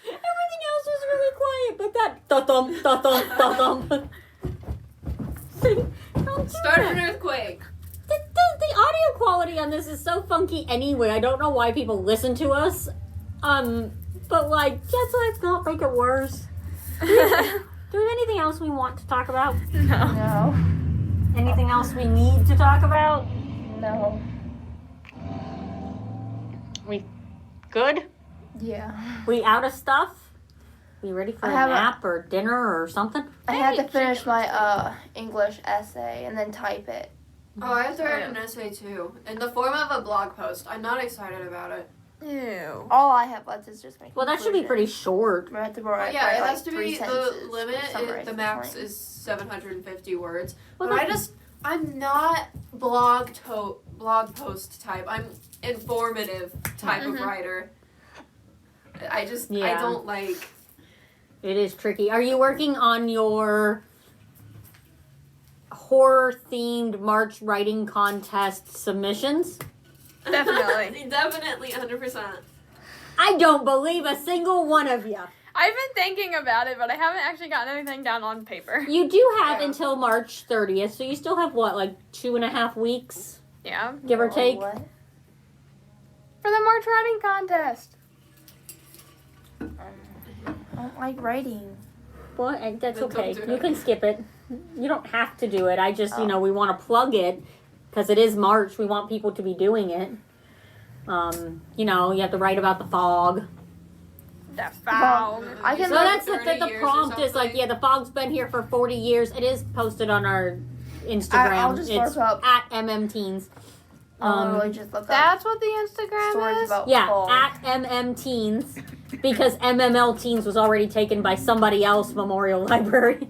Speaker 5: Everything else is really quiet, but that da-thump, da-thump, da-thump. Don't
Speaker 4: Start an earthquake.
Speaker 5: The audio quality on this is so funky anyway. I don't know why people listen to us. But like, just let's not make it worse. Do we have anything else we want to talk about?
Speaker 3: no.
Speaker 5: Anything else we need to talk about?
Speaker 3: No.
Speaker 5: We good?
Speaker 3: Yeah.
Speaker 5: We out of stuff? We ready for
Speaker 3: I
Speaker 5: a
Speaker 3: have
Speaker 5: nap or dinner or something?
Speaker 3: I had to finish my English essay and then type it.
Speaker 4: Oh, I have to write an essay too. In the form of a blog post. I'm not excited about it.
Speaker 2: Ew.
Speaker 3: All I have left is just my
Speaker 5: Well, that should be pretty short.
Speaker 3: We have to write,
Speaker 4: Yeah, it
Speaker 3: like
Speaker 4: has to
Speaker 3: three
Speaker 4: be the
Speaker 3: sentences
Speaker 4: limit.
Speaker 3: to summarize
Speaker 4: The
Speaker 3: the
Speaker 4: max
Speaker 3: point.
Speaker 4: is 750 words.
Speaker 5: Well,
Speaker 4: But
Speaker 5: that's-
Speaker 4: I'm not blog post type. I'm informative type of writer. I
Speaker 5: Yeah.
Speaker 4: don't like.
Speaker 5: It is tricky. Are you working on your horror-themed March writing contest submissions?
Speaker 2: Definitely.
Speaker 4: Definitely 100%.
Speaker 5: I don't believe a single one of you.
Speaker 2: I've been thinking about it, but I haven't actually gotten anything down on paper.
Speaker 5: You do have
Speaker 4: Yeah.
Speaker 5: until March 30th, so you still have, what, like 2.5 weeks,
Speaker 2: Yeah.
Speaker 5: give or take?
Speaker 3: What?
Speaker 2: For the March writing contest.
Speaker 3: I don't like writing.
Speaker 5: Well, that's
Speaker 4: Then don't
Speaker 5: okay.
Speaker 4: do
Speaker 5: You
Speaker 4: it.
Speaker 5: can skip it. You don't have to do it. I just, you know, we want to plug it because it is March. We want people to be doing it. You know, you have to write about the fog.
Speaker 2: The fog.
Speaker 3: I can
Speaker 5: So
Speaker 3: look-
Speaker 5: that's the
Speaker 4: 30 years or
Speaker 5: prompt is like,
Speaker 4: something.
Speaker 5: yeah, the fog's been here for 40 years. It is posted on our Instagram.
Speaker 3: I'll just
Speaker 5: it's
Speaker 3: look up.
Speaker 5: at MMTeens.
Speaker 3: I'll literally just look up
Speaker 2: That's what the Instagram
Speaker 3: stories
Speaker 2: is?
Speaker 3: about
Speaker 5: Yeah,
Speaker 3: fall.
Speaker 5: at MMTeens. Because MML Teens was already taken by somebody else, Memorial Library.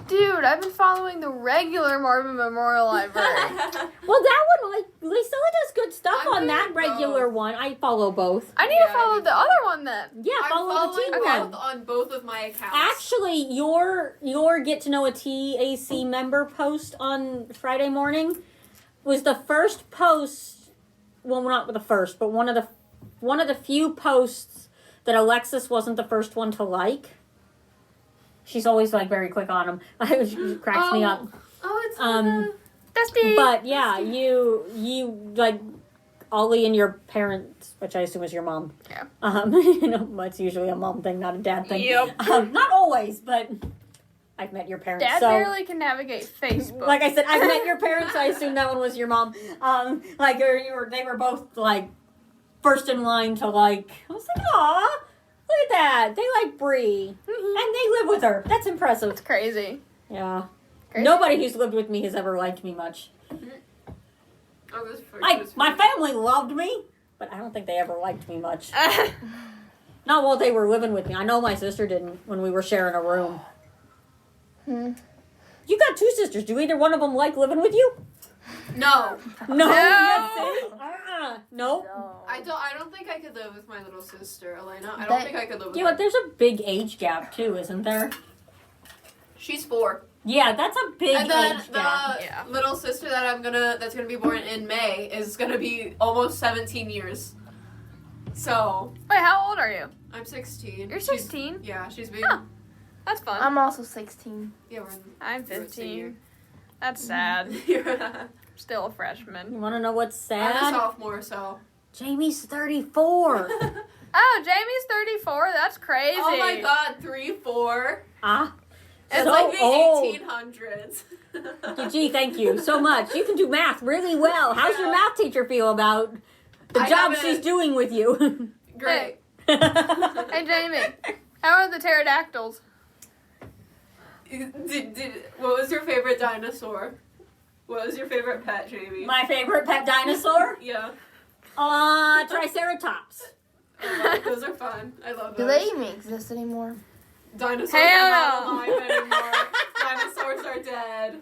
Speaker 2: Dude, I've been following the regular Marvin Memorial Library.
Speaker 5: Well, that one, like, Lysilla does good stuff
Speaker 4: I'm
Speaker 5: on that
Speaker 4: doing
Speaker 5: regular
Speaker 4: both.
Speaker 5: one. I follow both.
Speaker 2: I need
Speaker 4: Yeah,
Speaker 2: to follow
Speaker 4: I do
Speaker 2: the
Speaker 4: too.
Speaker 2: other one then.
Speaker 5: Yeah,
Speaker 4: I'm
Speaker 5: follow the
Speaker 4: following
Speaker 5: teen
Speaker 2: Okay.
Speaker 5: one.
Speaker 4: both on both of my accounts.
Speaker 5: Actually, your get to know a TAC member post on Friday morning was the first post. Well, not the first, but one of the few posts that Alexis wasn't the first one to like. She's always like very quick on them. It cracks me up.
Speaker 4: Oh, it's
Speaker 2: Dusty.
Speaker 5: But yeah, you like Ollie and your parents, which I assume is your mom.
Speaker 2: Yeah.
Speaker 5: It's usually a mom thing, not a dad thing.
Speaker 2: Yep.
Speaker 5: Not always, but I've met your parents.
Speaker 2: Dad
Speaker 5: so
Speaker 2: barely can navigate Facebook.
Speaker 5: like I said, I've met your parents. So I assume that one was your mom. They were both like first in line to like. I was like, aw, look at that. They like Brie, and they live with her. That's impressive.
Speaker 2: It's crazy.
Speaker 5: Yeah.
Speaker 2: Crazy.
Speaker 5: Nobody who's lived with me has ever liked me much. My family loved me, but I don't think they ever liked me much. Not while they were living with me. I know my sister didn't when we were sharing a room. You got two sisters. Do either one of them like living with you?
Speaker 4: No.
Speaker 5: No. No.
Speaker 3: No.
Speaker 4: I don't think I could live with my little sister, Elena. I don't think I could live with
Speaker 5: Yeah,
Speaker 4: her.
Speaker 5: but there's a big age gap too, isn't there?
Speaker 4: She's 4.
Speaker 5: Yeah, that's a big
Speaker 4: And then
Speaker 5: age gap.
Speaker 4: the little sister that's gonna be born in May is gonna be almost 17 years. So
Speaker 2: Wait, how old are you?
Speaker 4: I'm 16.
Speaker 2: You're 16?
Speaker 4: Yeah, she's being.
Speaker 2: Huh. That's fun.
Speaker 3: I'm also 16.
Speaker 4: Yeah, we're in.
Speaker 2: I'm
Speaker 4: we're a
Speaker 2: 15. That's sad.
Speaker 4: senior.
Speaker 2: Still a freshman.
Speaker 5: You want to know what's
Speaker 4: I'm a
Speaker 5: sad?
Speaker 4: sophomore, so.
Speaker 5: Jamie's 34.
Speaker 2: Oh, Jamie's 34. That's crazy.
Speaker 4: Oh my God, 3-4. It's
Speaker 5: So
Speaker 4: like the
Speaker 5: old.
Speaker 4: 1800s.
Speaker 5: Gee, thank you so much. You can do math really well. How's your math teacher feel about the
Speaker 4: I
Speaker 5: job
Speaker 4: haven't-
Speaker 5: she's doing with you?
Speaker 4: Great.
Speaker 2: Hey, Jamie. How are the pterodactyls?
Speaker 4: What was your favorite dinosaur? What was your favorite pet, Jamie?
Speaker 5: My favorite pet dinosaur?
Speaker 4: Yeah.
Speaker 5: Triceratops.
Speaker 4: Those are fun. I love
Speaker 3: Do
Speaker 4: those.
Speaker 3: they even exist anymore?
Speaker 4: Dinosaurs
Speaker 2: Hell
Speaker 4: are not
Speaker 2: no.
Speaker 4: alive anymore. Dinosaurs are dead.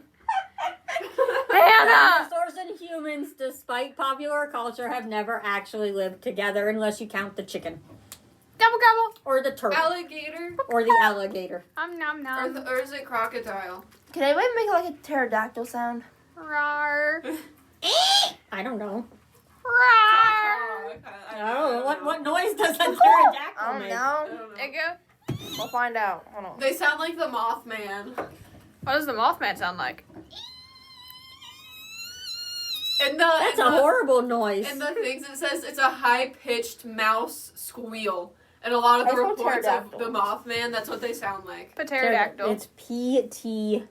Speaker 2: Hannah!
Speaker 5: Dinosaurs and humans, despite popular culture, have never actually lived together unless you count the chicken.
Speaker 2: Gobble gobble.
Speaker 5: Or the turtle.
Speaker 4: Alligator?
Speaker 5: Or the alligator.
Speaker 2: Nom nom.
Speaker 4: Or is it crocodile?
Speaker 3: Can anybody make like a pterodactyl sound?
Speaker 2: Rar.
Speaker 5: I don't know.
Speaker 2: Rar.
Speaker 5: Oh, what noise does a
Speaker 3: I
Speaker 5: pterodactyl
Speaker 3: don't
Speaker 5: make?
Speaker 3: know.
Speaker 4: I don't know.
Speaker 2: Ego.
Speaker 3: We'll find out. Hold on.
Speaker 4: They sound like the Mothman.
Speaker 2: What does the Mothman sound like?
Speaker 5: That's a horrible noise.
Speaker 4: In the things it says it's a high-pitched mouse squeal. And a lot of the
Speaker 3: That's what
Speaker 4: reports of the
Speaker 3: pterodactyl.
Speaker 4: Mothman, that's what they sound like.
Speaker 2: Pterodactyl.
Speaker 5: It's Pteerdacyl,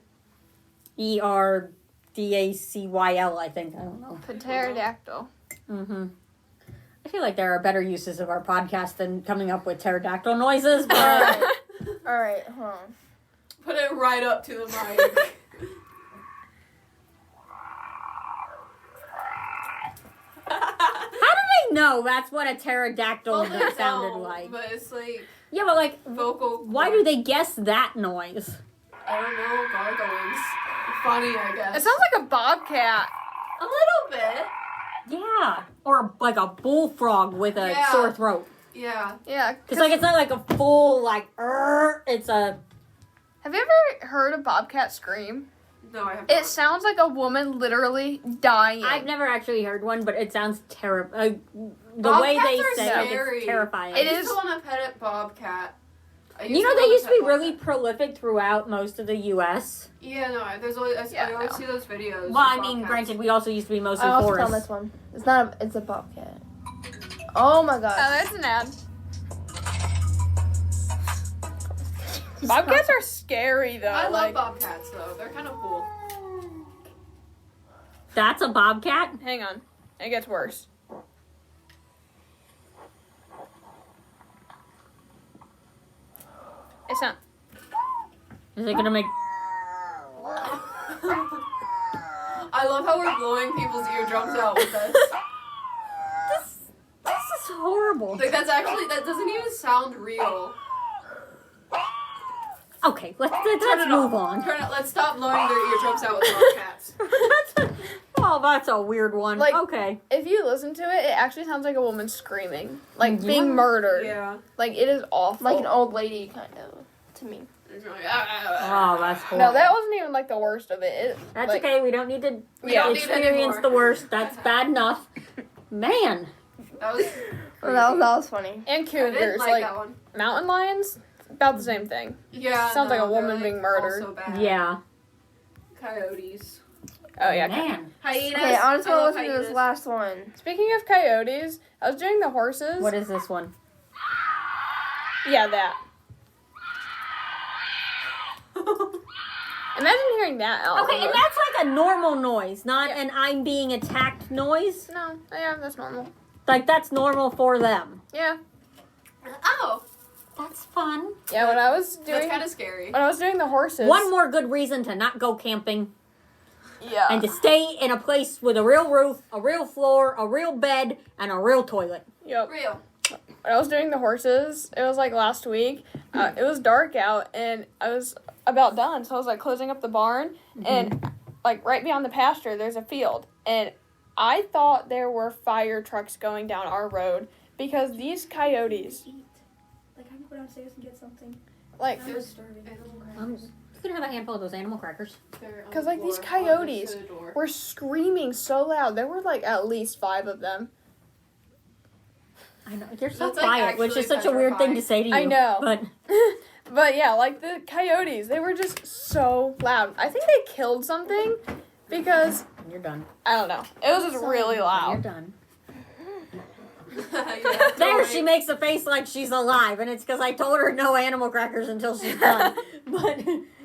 Speaker 5: I think. I don't know.
Speaker 2: Pterodactyl.
Speaker 5: Mm-hmm. I feel like there are better uses of our podcast than coming up with pterodactyl noises, but
Speaker 3: Alright, hold on.
Speaker 4: Put it right up to the mic.
Speaker 5: how do they know that's what a pterodactyl
Speaker 4: Well, they
Speaker 5: sounded
Speaker 4: don't,
Speaker 5: like?
Speaker 4: But it's like
Speaker 5: Yeah, but like,
Speaker 4: vocal.
Speaker 5: why do they guess that noise?
Speaker 4: I don't know, garglings. Funny, I guess.
Speaker 2: It sounds like a bobcat.
Speaker 4: a little bit.
Speaker 5: Yeah, or like a bullfrog with a
Speaker 4: Yeah.
Speaker 5: sore throat.
Speaker 4: Yeah.
Speaker 2: Yeah.
Speaker 5: It's like it's not like a full like. It's a.
Speaker 2: Have you ever heard a bobcat scream?
Speaker 4: No, I have
Speaker 2: It
Speaker 4: not.
Speaker 2: sounds like a woman literally dying.
Speaker 5: I've never actually heard one, but it sounds terrible. The
Speaker 4: Bobcats
Speaker 5: way they
Speaker 4: are
Speaker 5: say it,
Speaker 4: scary.
Speaker 5: it's terrifying.
Speaker 4: I
Speaker 2: It
Speaker 4: used
Speaker 2: is-
Speaker 4: to want to pet a bobcat.
Speaker 5: You know, they used to be really prolific throughout most of the U.S.
Speaker 4: Yeah, no, there's always I
Speaker 2: Yeah,
Speaker 4: always
Speaker 2: no.
Speaker 4: see those videos.
Speaker 5: Well, I
Speaker 4: of
Speaker 5: mean,
Speaker 4: bobcats.
Speaker 5: granted, we also used to be mostly
Speaker 3: I also
Speaker 5: forests.
Speaker 3: found this one. It's not a, it's a bobcat. Oh my god.
Speaker 2: Oh, that's an ad. Bobcats are scary though.
Speaker 4: I love
Speaker 2: like,
Speaker 4: bobcats though. They're kind of cool.
Speaker 5: That's a bobcat?
Speaker 2: hang on, it gets worse. It's not.
Speaker 5: Is it gonna make...
Speaker 4: I love how we're blowing people's eardrums out with this.
Speaker 5: This is horrible.
Speaker 4: Like that doesn't even sound real.
Speaker 5: Okay, let's
Speaker 4: Turn it
Speaker 5: move
Speaker 4: off.
Speaker 5: on.
Speaker 4: Turn it. Let's stop blowing their eardrums out with bobcats.
Speaker 5: That's a weird one.
Speaker 2: Like-
Speaker 5: okay.
Speaker 2: If you listen to it, it actually sounds like a woman screaming, like being murdered.
Speaker 4: Yeah.
Speaker 2: Like it is awful.
Speaker 3: Like an old lady, kind of, to me.
Speaker 4: It's like,
Speaker 5: Oh, that's horrible.
Speaker 2: No, that wasn't even like the worst of it.
Speaker 5: That's
Speaker 2: like,
Speaker 5: okay. We don't need to
Speaker 4: We don't need
Speaker 5: experience
Speaker 4: anymore.
Speaker 5: the worst. That's bad enough. Man.
Speaker 4: That was.
Speaker 3: That was funny.
Speaker 2: And
Speaker 4: I didn't
Speaker 2: cougars,
Speaker 4: like that one.
Speaker 2: mountain lions, about the same thing.
Speaker 4: Yeah.
Speaker 2: Sounds like a
Speaker 4: they're,
Speaker 2: woman being murdered.
Speaker 4: Also bad.
Speaker 5: Yeah.
Speaker 4: Coyotes.
Speaker 2: Oh yeah.
Speaker 5: Man.
Speaker 4: Hyenas.
Speaker 3: Okay, I just
Speaker 4: I
Speaker 3: want to
Speaker 4: love
Speaker 3: listen to this
Speaker 4: hyenas.
Speaker 3: last one.
Speaker 2: Speaking of coyotes, I was doing the horses.
Speaker 5: What is this one?
Speaker 2: Yeah, that. Imagine hearing that out.
Speaker 5: Okay, and
Speaker 2: loud.
Speaker 5: that's like a normal noise, not
Speaker 2: Yeah.
Speaker 5: an I'm being attacked noise.
Speaker 2: No, yeah, that's normal.
Speaker 5: Like, that's normal for them.
Speaker 2: Yeah.
Speaker 4: Oh,
Speaker 5: That's fun.
Speaker 2: Yeah, when I was
Speaker 4: that's
Speaker 2: doing
Speaker 4: kind of scary.
Speaker 2: when I was doing the horses.
Speaker 5: One more good reason to not go camping
Speaker 2: Yeah.
Speaker 5: and to stay in a place with a real roof, a real floor, a real bed, and a real toilet.
Speaker 2: Yep.
Speaker 4: Real.
Speaker 2: When I was doing the horses, it was like last week. It was dark out, and I was about done, so I was like closing up the barn, and like right beyond the pasture, there's a field, and I thought there were fire trucks going down our road because these coyotes,
Speaker 3: Like, I can go downstairs and get something.
Speaker 2: like,
Speaker 3: I'm starving.
Speaker 5: You can have a handful of those animal crackers.
Speaker 2: because like these coyotes were screaming so loud. There were like at least 5 of them.
Speaker 5: I know. You're so
Speaker 4: That's, like,
Speaker 5: quiet, which is
Speaker 4: actually
Speaker 5: such a weird thing to
Speaker 4: petrifying.
Speaker 5: say to you.
Speaker 2: I know.
Speaker 5: But
Speaker 2: But yeah, like the coyotes, they were just so loud. I think they killed something because
Speaker 5: you're done.
Speaker 2: I don't know. It was just really
Speaker 5: You're
Speaker 2: loud.
Speaker 5: done.
Speaker 4: Yeah,
Speaker 5: There, she makes a face like she's alive, and it's because I told her no animal crackers until she's done. But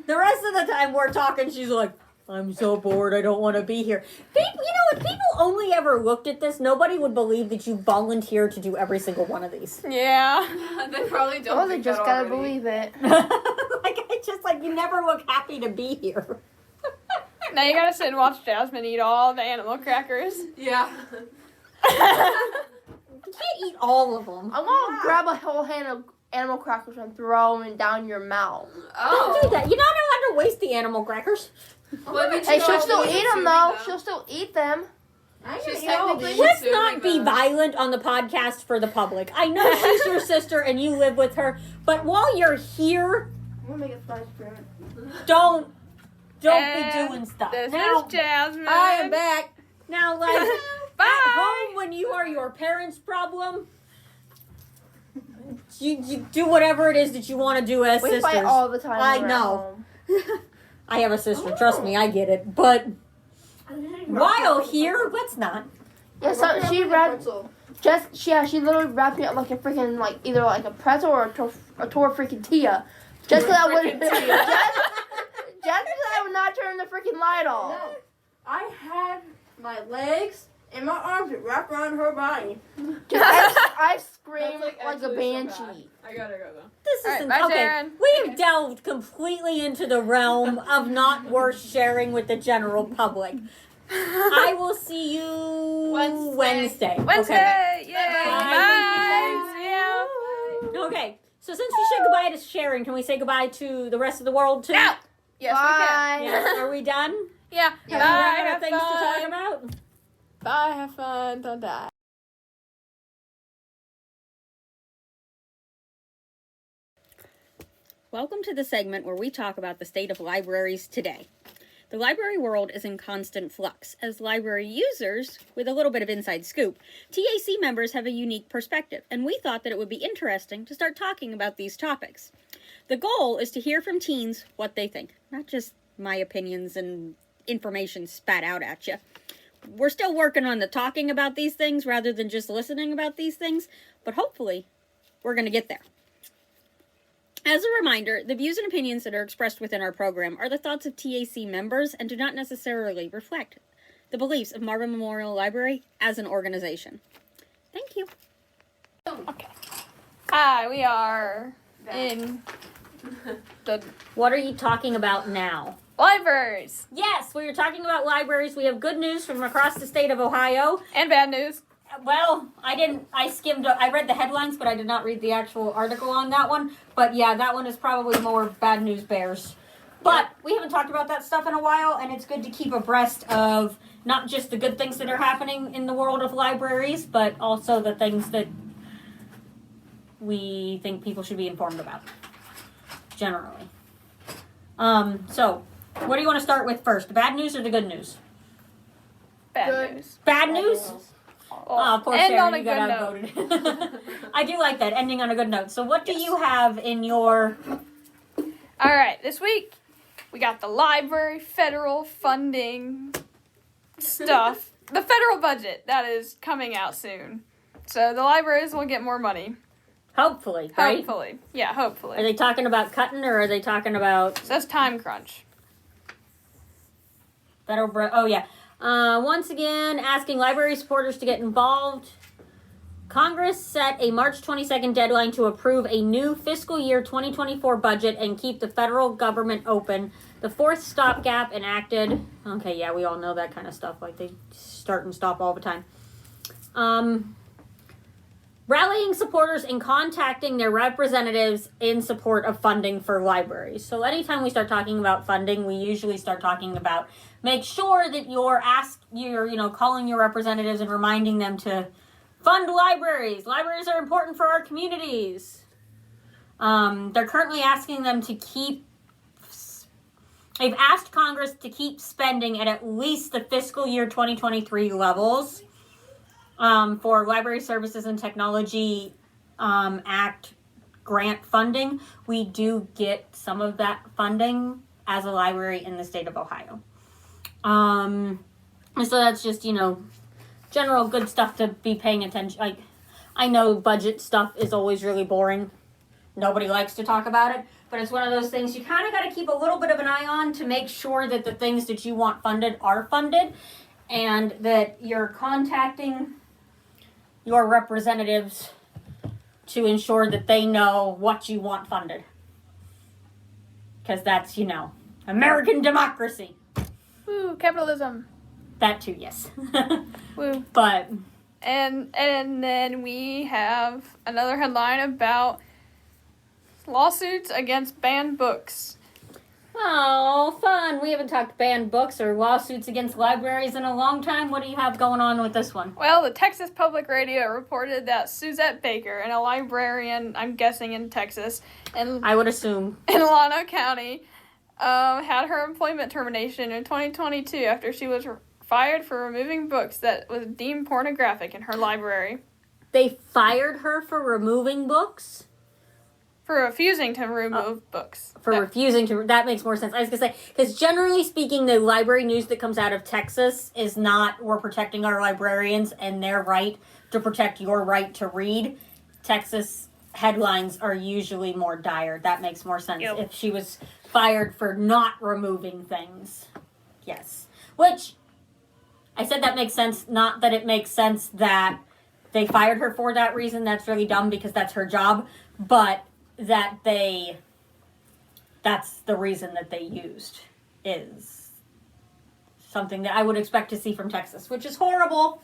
Speaker 5: the rest of the time we're talking, she's like, I'm so bored, I don't want to be here. People, you know, if people only ever looked at this, nobody would believe that you volunteered to do every single one of these.
Speaker 2: Yeah.
Speaker 4: They probably don't.
Speaker 3: Well, they
Speaker 4: think
Speaker 3: just
Speaker 4: that
Speaker 3: gotta
Speaker 4: already.
Speaker 3: believe it.
Speaker 5: Like, it's just like, you never look happy to be here.
Speaker 2: Now you gotta sit and watch Jasmine eat all the animal crackers.
Speaker 4: Yeah.
Speaker 5: You can't eat all of them.
Speaker 3: I'm gonna grab a whole hand of animal crackers and throw them down your mouth.
Speaker 5: Don't do that. You're not allowed to waste the animal crackers.
Speaker 4: Well, I mean,
Speaker 3: Hey,
Speaker 4: she's
Speaker 3: she'll still
Speaker 4: already
Speaker 3: eat them
Speaker 4: consuming
Speaker 3: though.
Speaker 4: them.
Speaker 3: She'll still eat them.
Speaker 4: She's technically
Speaker 5: Let's
Speaker 4: consuming
Speaker 5: not be
Speaker 4: them.
Speaker 5: violent on the podcast for the public. I know she's your sister and you live with her, but while you're here,
Speaker 3: I'm gonna make a splash experiment.
Speaker 5: don't be
Speaker 2: And
Speaker 5: doing stuff.
Speaker 2: This
Speaker 5: Now,
Speaker 2: is Jasmine.
Speaker 5: I am back. Now, like,
Speaker 2: Bye.
Speaker 5: at home when you are your parents' problem, you do whatever it is that you want to do as
Speaker 3: We
Speaker 5: sisters.
Speaker 3: fight all the time.
Speaker 5: I
Speaker 3: when we're
Speaker 5: know.
Speaker 3: at home.
Speaker 5: I have a sister, trust me, I get it. But while here, let's not.
Speaker 3: Yeah, so she wrapped. She literally wrapped me up like a freaking either like a pretzel or a tortilla. Just because I wouldn't. Just because I would not turn the freaking light off.
Speaker 6: No, I had my legs and my arms wrapped around her body.
Speaker 3: I screamed
Speaker 4: That's,
Speaker 3: like a
Speaker 4: actually so
Speaker 3: banshee.
Speaker 4: bad. I gotta go though.
Speaker 5: This
Speaker 2: All right,
Speaker 5: isn't
Speaker 2: bye,
Speaker 5: okay.
Speaker 2: Sharon.
Speaker 5: We have delved completely into the realm of not worth sharing with the general public. I will see you
Speaker 4: Wednesday.
Speaker 5: Wednesday.
Speaker 2: Wednesday. Yay.
Speaker 5: Bye.
Speaker 2: Bye. Yeah.
Speaker 5: Okay. So since we said goodbye to Sharon, can we say goodbye to the rest of the world too?
Speaker 2: Now. Yes,
Speaker 3: Bye.
Speaker 5: Yes. Are we done?
Speaker 2: we can. Yeah.
Speaker 5: Are we
Speaker 2: Bye.
Speaker 5: running out of
Speaker 2: Have
Speaker 5: things to talk
Speaker 2: fun.
Speaker 5: about?
Speaker 2: Bye. Have fun. Don't die.
Speaker 1: Welcome to the segment where we talk about the state of libraries today. The library world is in constant flux. As library users, with a little bit of inside scoop, TAC members have a unique perspective, and we thought that it would be interesting to start talking about these topics. The goal is to hear from teens what they think, not just my opinions and information spat out at you. We're still working on the talking about these things rather than just listening about these things, but hopefully we're going to get there. As a reminder, the views and opinions that are expressed within our program are the thoughts of TAC members and do not necessarily reflect the beliefs of Marvin Memorial Library as an organization. Thank you.
Speaker 2: Okay. Hi, we are in the
Speaker 5: What are you talking about now?
Speaker 2: libraries.
Speaker 5: Yes, we are talking about libraries. We have good news from across the state of Ohio.
Speaker 2: And bad news.
Speaker 5: Well, I read the headlines, but I did not read the actual article on that one. But yeah, that one is probably more bad news bears. But we haven't talked about that stuff in a while, and it's good to keep abreast of not just the good things that are happening in the world of libraries, but also the things that we think people should be informed about, generally. So, what do you want to start with first? The bad news or the good news?
Speaker 2: Bad news.
Speaker 5: Bad news? Oh, poor
Speaker 2: End
Speaker 5: Sharon,
Speaker 2: on a
Speaker 5: you got
Speaker 2: good
Speaker 5: outvoted. I do like that, ending on a good note. So what do you have in your...
Speaker 2: All right, this week we got the library federal funding stuff. The federal budget that is coming out soon. So the libraries will get more money.
Speaker 5: Hopefully, right?
Speaker 2: Hopefully. Yeah, hopefully.
Speaker 5: Are they talking about cutting or are they talking about...
Speaker 2: So that's time crunch.
Speaker 5: Oh, yeah. Once again, asking library supporters to get involved. Congress set a March 22nd deadline to approve a new fiscal year 2024 budget and keep the federal government open. The fourth stopgap enacted. Okay, yeah, we all know that kind of stuff. Like, they start and stop all the time. Rallying supporters and contacting their representatives in support of funding for libraries. So anytime we start talking about funding, we usually start talking about make sure that you're calling your representatives and reminding them to fund libraries. Libraries are important for our communities. They're currently asking them to they've asked Congress to keep spending at least the fiscal year 2023 levels for Library Services and Technology Act grant funding. We do get some of that funding as a library in the state of Ohio. So that's just, general good stuff to be paying attention. Like, I know budget stuff is always really boring. Nobody likes to talk about it, but it's one of those things you kind of got to keep a little bit of an eye on to make sure that the things that you want funded are funded and that you're contacting your representatives to ensure that they know what you want funded. Because that's, American democracy.
Speaker 2: Woo, capitalism.
Speaker 5: That too, yes.
Speaker 2: Woo.
Speaker 5: But...
Speaker 2: And then we have another headline about lawsuits against banned books.
Speaker 5: Oh, fun. We haven't talked banned books or lawsuits against libraries in a long time. What do you have going on with this one?
Speaker 2: Well, the Texas Public Radio reported that Suzette Baker, a librarian, I'm guessing in Texas, and
Speaker 5: I would assume
Speaker 2: in Llano County, had her employment termination in 2022 after she was fired for removing books that was deemed pornographic in her library.
Speaker 5: They fired her for removing books?
Speaker 2: For refusing to remove books.
Speaker 5: Refusing to... That makes more sense. I was going to say, because generally speaking, the library news that comes out of Texas is not, we're protecting our librarians and their right to protect your right to read. Texas headlines are usually more dire. That makes more sense.
Speaker 2: Yep.
Speaker 5: If she was fired for not removing things. Yes. Which, I said that makes sense. Not that it makes sense that they fired her for that reason. That's really dumb because that's her job. But... that's the reason that they used is something that I would expect to see from Texas, which is horrible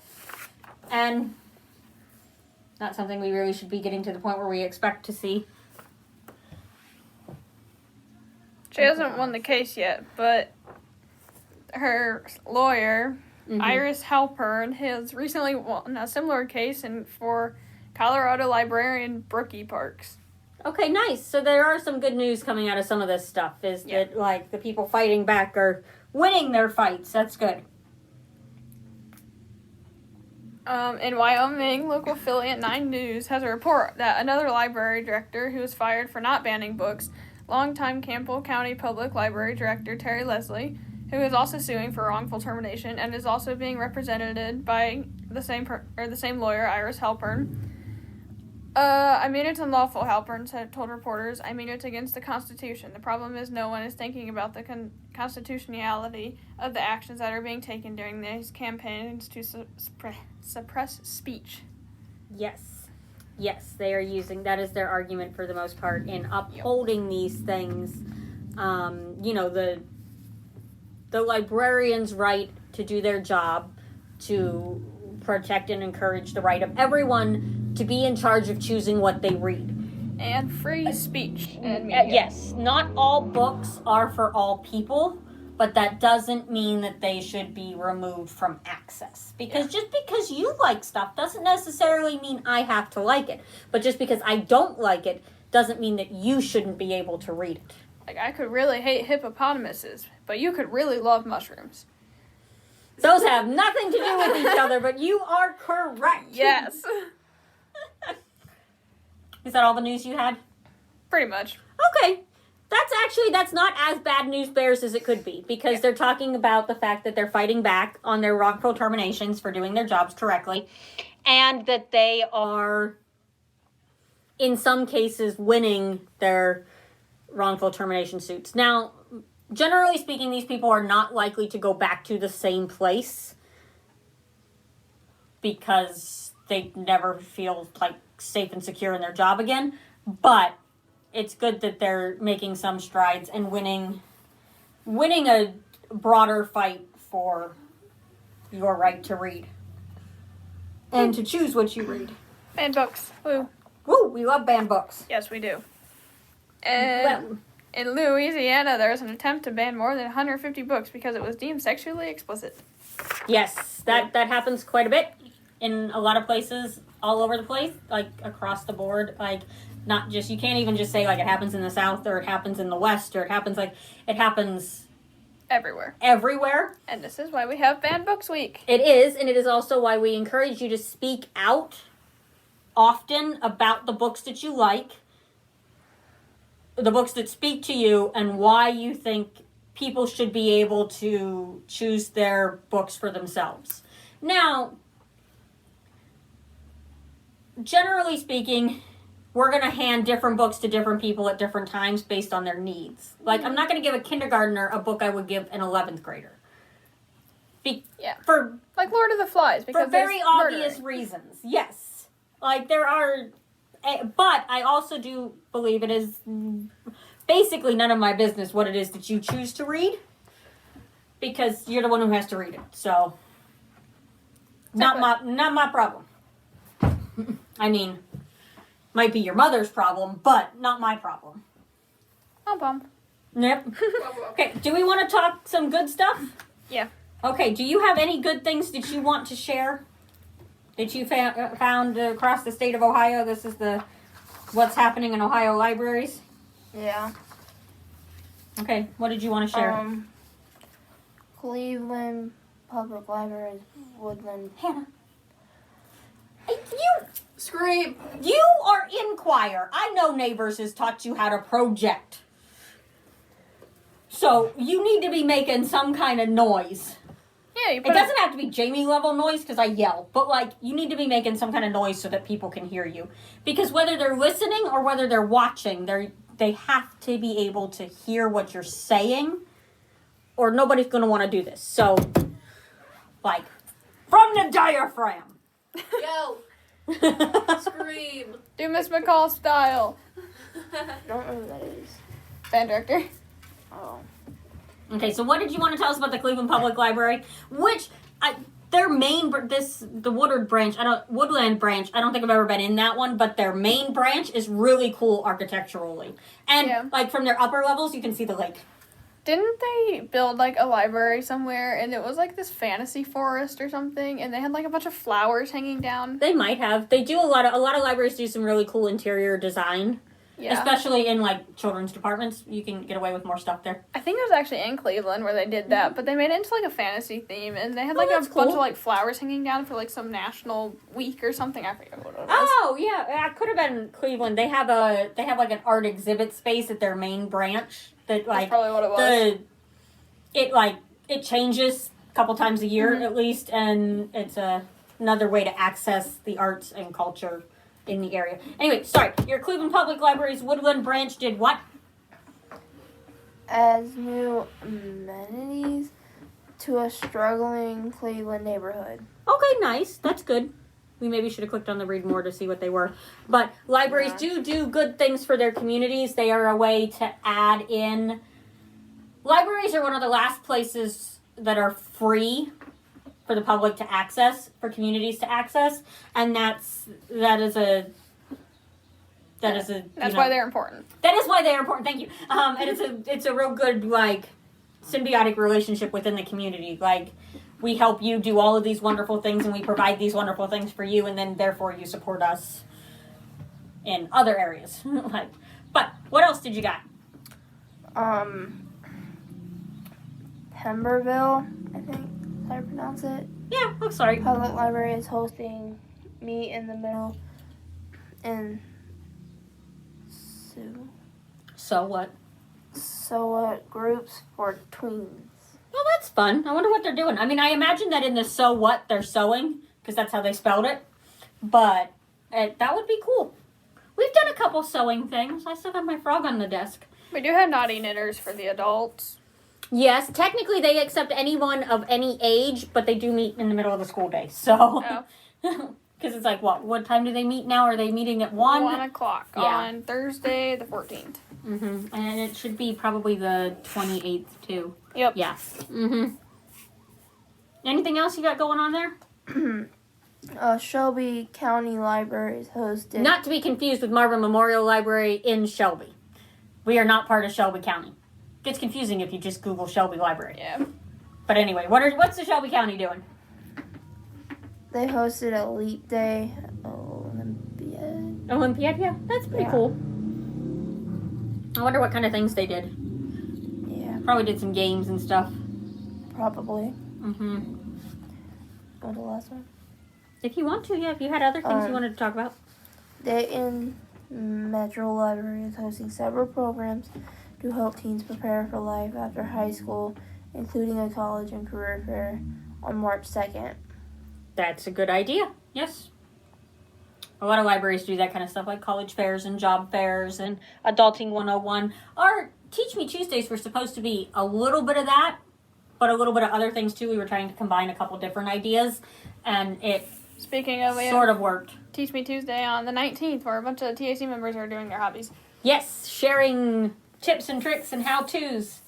Speaker 5: and not something we really should be getting to the point where we expect to see.
Speaker 2: She hasn't won the case yet, but her lawyer, Iris Halpern, has recently won a similar case for Colorado librarian Brookie Parks.
Speaker 5: Okay, nice. So there are some good news coming out of some of this stuff. That, like, the people fighting back are winning their fights. That's good.
Speaker 2: In Wyoming, local affiliate 9 News has a report that another library director who was fired for not banning books, longtime Campbell County Public Library Director Terry Leslie, who is also suing for wrongful termination and is also being represented by the same lawyer, Iris Halpern. I mean it's unlawful, Halpern told reporters. I mean it's against the Constitution. The problem is no one is thinking about the constitutionality of the actions that are being taken during these campaigns to suppress speech.
Speaker 5: Yes, they are using, that is their argument for the most part in upholding these things. The librarian's right to do their job, to protect and encourage the right of everyone to be in charge of choosing what they read.
Speaker 2: And free speech and media.
Speaker 5: Yes, not all books are for all people, but that doesn't mean that they should be removed from access. Because just because you like stuff doesn't necessarily mean I have to like it. But just because I don't like it doesn't mean that you shouldn't be able to read it.
Speaker 2: Like, I could really hate hippopotamuses, but you could really love mushrooms.
Speaker 5: Those have nothing to do with each other, but you are correct.
Speaker 2: Yes.
Speaker 5: Is that all the news you had?
Speaker 2: Pretty much.
Speaker 5: Okay. That's not as bad news bears as it could be, because they're talking about the fact that they're fighting back on their wrongful terminations for doing their jobs correctly, and that they are, in some cases, winning their wrongful termination suits. Now, generally speaking, these people are not likely to go back to the same place because they never feel like safe and secure in their job again, but it's good that they're making some strides and winning a broader fight for your right to read and to choose what you read.
Speaker 2: Banned books. Woo.
Speaker 5: Woo, we love banned books.
Speaker 2: Yes, we do. And in Louisiana, there was an attempt to ban more than 150 books because it was deemed sexually explicit.
Speaker 5: Yes, that happens quite a bit in a lot of places all over the place, like across the board. Like, not just, you can't even just say like it happens in the South or it happens in the West or it happens
Speaker 2: Everywhere.
Speaker 5: everywhere.
Speaker 2: And this is why we have Banned Books Week.
Speaker 5: It is, and it is also why we encourage you to speak out often about the books that you like, the books that speak to you, and why you think people should be able to choose their books for themselves. Now, generally speaking, we're going to hand different books to different people at different times based on their needs. Like, I'm not going to give a kindergartner a book I would give an 11th grader. For
Speaker 2: like Lord of the Flies, because
Speaker 5: for very
Speaker 2: there's
Speaker 5: obvious
Speaker 2: murdering.
Speaker 5: reasons. Yes. Like, there are... But I also do believe it is basically none of my business what it is that you choose to read, because you're the one who has to read it. So, not my problem. I mean, might be your mother's problem, but not my problem.
Speaker 2: Oh, bump.
Speaker 5: Yep. Okay, do we want to talk some good stuff?
Speaker 2: Yeah.
Speaker 5: Okay, do you have any good things that you want to share that you found across the state of Ohio? This is what's happening in Ohio libraries.
Speaker 3: Yeah.
Speaker 5: Okay, what did you want to share?
Speaker 3: Cleveland Public Library, Woodland.
Speaker 5: Hannah.
Speaker 4: Scream.
Speaker 5: You are in choir. I know Neighbors has taught you how to project. So, you need to be making some kind of noise.
Speaker 2: Yeah,
Speaker 5: It doesn't have to be Jamie level noise because I yell, but like, you need to be making some kind of noise so that people can hear you. Because whether they're listening or whether they're watching, they have to be able to hear what you're saying, or nobody's going to want to do this. So, like, from the diaphragm.
Speaker 4: Yo. Scream.
Speaker 2: Do Miss McCall style.
Speaker 3: I don't know who that is.
Speaker 2: Band director.
Speaker 3: Oh.
Speaker 5: Okay, so what did you want to tell us about the Cleveland Public Library? Which, their main, the Woodland branch, I don't think I've ever been in that one, but their main branch is really cool architecturally. And, like, from their upper levels, you can see the lake.
Speaker 2: Didn't they build, like, a library somewhere, and it was, like, this fantasy forest or something, and they had, like, a bunch of flowers hanging down?
Speaker 5: They might have. They do a lot of libraries do some really cool interior design.
Speaker 2: Yeah.
Speaker 5: Especially in, like, children's departments. You can get away with more stuff there.
Speaker 2: I think it was actually in Cleveland where they did that, but they made it into, like, a fantasy theme, and they had, like, a
Speaker 5: that's
Speaker 2: bunch
Speaker 5: cool.
Speaker 2: of, like, flowers hanging down for, like, some national week or something. I forget what it was.
Speaker 5: Oh, yeah. It could have been Cleveland. They have like, an art exhibit space at their main branch. That, like,
Speaker 2: That's probably what it was.
Speaker 5: It changes a couple times a year, at least, and it's another way to access the arts and culture in the area. Anyway, sorry. Your Cleveland Public Library's Woodland branch did what?
Speaker 3: As new amenities to a struggling Cleveland neighborhood.
Speaker 5: Okay, nice. That's good. We maybe should have clicked on the read more to see what they were. But libraries do good things for their communities. They are a way to add in. Libraries are one of the last places that are free for the public to access, for communities to access, and that is why
Speaker 2: They're important.
Speaker 5: That is why they're important. Thank you. And it's a real good, like, symbiotic relationship within the community. Like, we help you do all of these wonderful things, and we provide these wonderful things for you, and then therefore you support us in other areas. But what else did you got?
Speaker 3: Pemberville, I think is how you pronounce it.
Speaker 5: Yeah, looks sorry.
Speaker 3: Public Library is hosting Meet in the Middle in
Speaker 5: So what?
Speaker 3: groups for tweens.
Speaker 5: Well, that's fun. I wonder what they're doing. I mean, I imagine that in the so what they're sewing, because that's how they spelled it. But that would be cool. We've done a couple sewing things. I still have my frog on the desk.
Speaker 2: We do have naughty knitters for the adults.
Speaker 5: Yes, technically they accept anyone of any age, but they do meet in the middle of the school day. So, because it's like, what time do they meet now? Are they meeting at 1?
Speaker 2: 1 o'clock on Thursday the 14th.
Speaker 5: Mm-hmm. And it should be probably the 28th too.
Speaker 2: Yep.
Speaker 5: Yeah. Mm-hmm. Anything else you got going on there?
Speaker 3: Shelby County Library is hosted.
Speaker 5: Not to be confused with Marvin Memorial Library in Shelby. We are not part of Shelby County. Gets confusing if you just Google Shelby Library.
Speaker 2: Yeah.
Speaker 5: But anyway, what's the Shelby County doing?
Speaker 3: They hosted a Leap Day Olympiad.
Speaker 5: Olympiad, yeah. That's pretty cool. I wonder what kind of things they did.
Speaker 3: Yeah.
Speaker 5: Probably did some games and stuff.
Speaker 3: Probably.
Speaker 5: Mm-hmm.
Speaker 3: Go to the last one.
Speaker 5: If you want to, yeah. If you had other things you wanted to talk about.
Speaker 3: Dayton Metro Library is hosting several programs to help teens prepare for life after high school, including a college and career fair on March 2nd.
Speaker 5: That's a good idea. Yes. A lot of libraries do that kind of stuff, like college fairs and job fairs and Adulting 101. Our Teach Me Tuesdays were supposed to be a little bit of that, but a little bit of other things too. We were trying to combine a couple different ideas, and it
Speaker 2: Speaking of,
Speaker 5: sort of worked.
Speaker 2: Teach Me Tuesday on the 19th, where a bunch of TAC members are doing their hobbies.
Speaker 5: Yes, sharing tips and tricks and how-tos.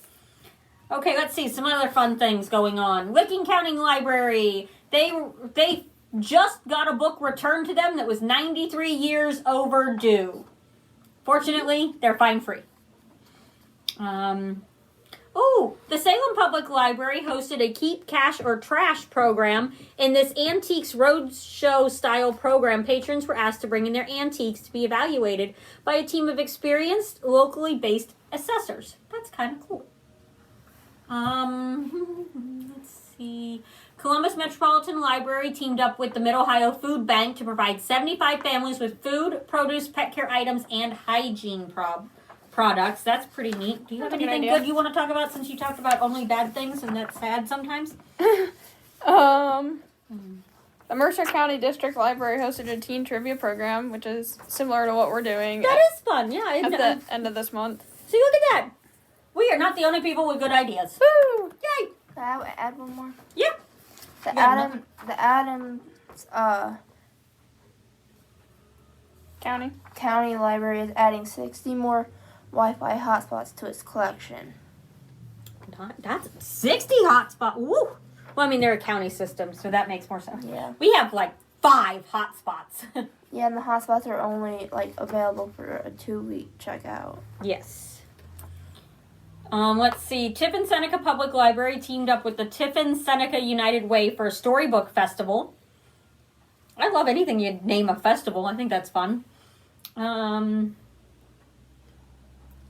Speaker 5: Okay, let's see some other fun things going on. Licking County Library. They just got a book returned to them that was 93 years overdue. Fortunately, they're fine free. The Salem Public Library hosted a Keep Cash or Trash program. In this Antiques Roadshow style program, patrons were asked to bring in their antiques to be evaluated by a team of experienced, locally based assessors. That's kind of cool. Let's see. Columbus Metropolitan Library teamed up with the Mid-Ohio Food Bank to provide 75 families with food, produce, pet care items, and hygiene products. That's pretty neat. Do you have anything good you want to talk about, since you talked about only bad things and that's sad sometimes?
Speaker 2: The Mercer County District Library hosted a teen trivia program, which is similar to what we're doing.
Speaker 5: That is fun, yeah.
Speaker 2: At the end of this month.
Speaker 5: See, look at that. We are not the only people with good ideas.
Speaker 2: Woo!
Speaker 5: Yay!
Speaker 3: Can I add one more?
Speaker 5: Yeah.
Speaker 3: The Adams County Library is adding 60 more Wi-Fi hotspots to its collection.
Speaker 5: That's 60 hotspots. Woo! Well, I mean, they're a county system, so that makes more sense.
Speaker 3: Yeah.
Speaker 5: We have like 5 hotspots.
Speaker 3: Yeah, and the hotspots are only available for a 2-week checkout.
Speaker 5: Yes. Let's see. Tiffin Seneca Public Library teamed up with the Tiffin Seneca United Way for a storybook festival. I love anything you name a festival. I think that's fun. The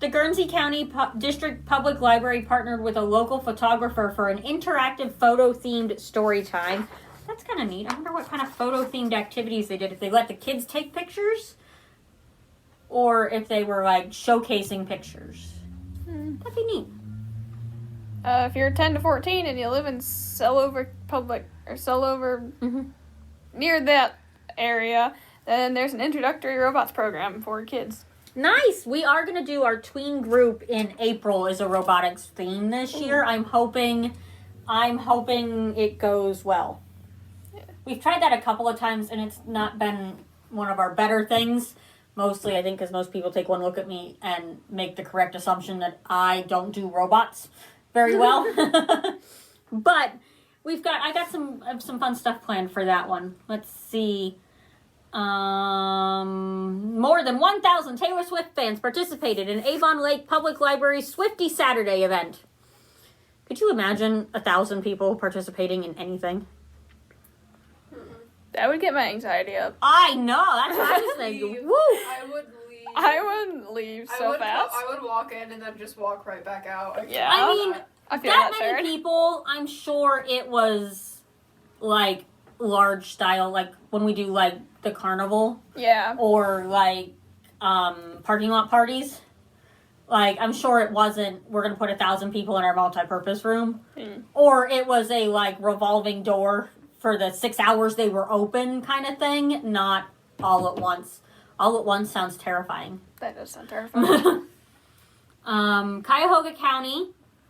Speaker 5: Guernsey County District Public Library partnered with a local photographer for an interactive photo-themed story time. That's kind of neat. I wonder what kind of photo-themed activities they did. If they let the kids take pictures, or if they were showcasing pictures. That'd be neat.
Speaker 2: If you're 10 to 14 and you live in Sellover near that area, then there's an introductory robots program for kids.
Speaker 5: Nice. We are going to do our tween group in April as a robotics theme this year. I'm hoping it goes well. Yeah. We've tried that a couple of times and it's not been one of our better things. Mostly, I think, because most people take one look at me and make the correct assumption that I don't do robots very well. But I got some fun stuff planned for that one. Let's see. More than 1,000 Taylor Swift fans participated in Avon Lake Public Library's Swiftie Saturday event. Could you imagine 1,000 people participating in anything?
Speaker 2: That would get my anxiety up.
Speaker 5: I know. That's what I was thinking. Woo!
Speaker 4: I would leave.
Speaker 2: I would leave so fast.
Speaker 4: I would walk in and then just walk right back out.
Speaker 2: Yeah.
Speaker 5: I mean,
Speaker 2: I feel
Speaker 5: that
Speaker 2: that,
Speaker 5: many
Speaker 2: Sharon.
Speaker 5: people, I'm sure it was, like, large style, like, when we do, like, the carnival.
Speaker 2: Yeah.
Speaker 5: Or, like, parking lot parties. Like, I'm sure it wasn't, we're going to put 1,000 people in our multi-purpose room. Or it was a, like, revolving door for the 6 hours they were open kind of thing. Not all at once. All at once sounds terrifying.
Speaker 2: That does sound terrifying.
Speaker 5: Cuyahoga County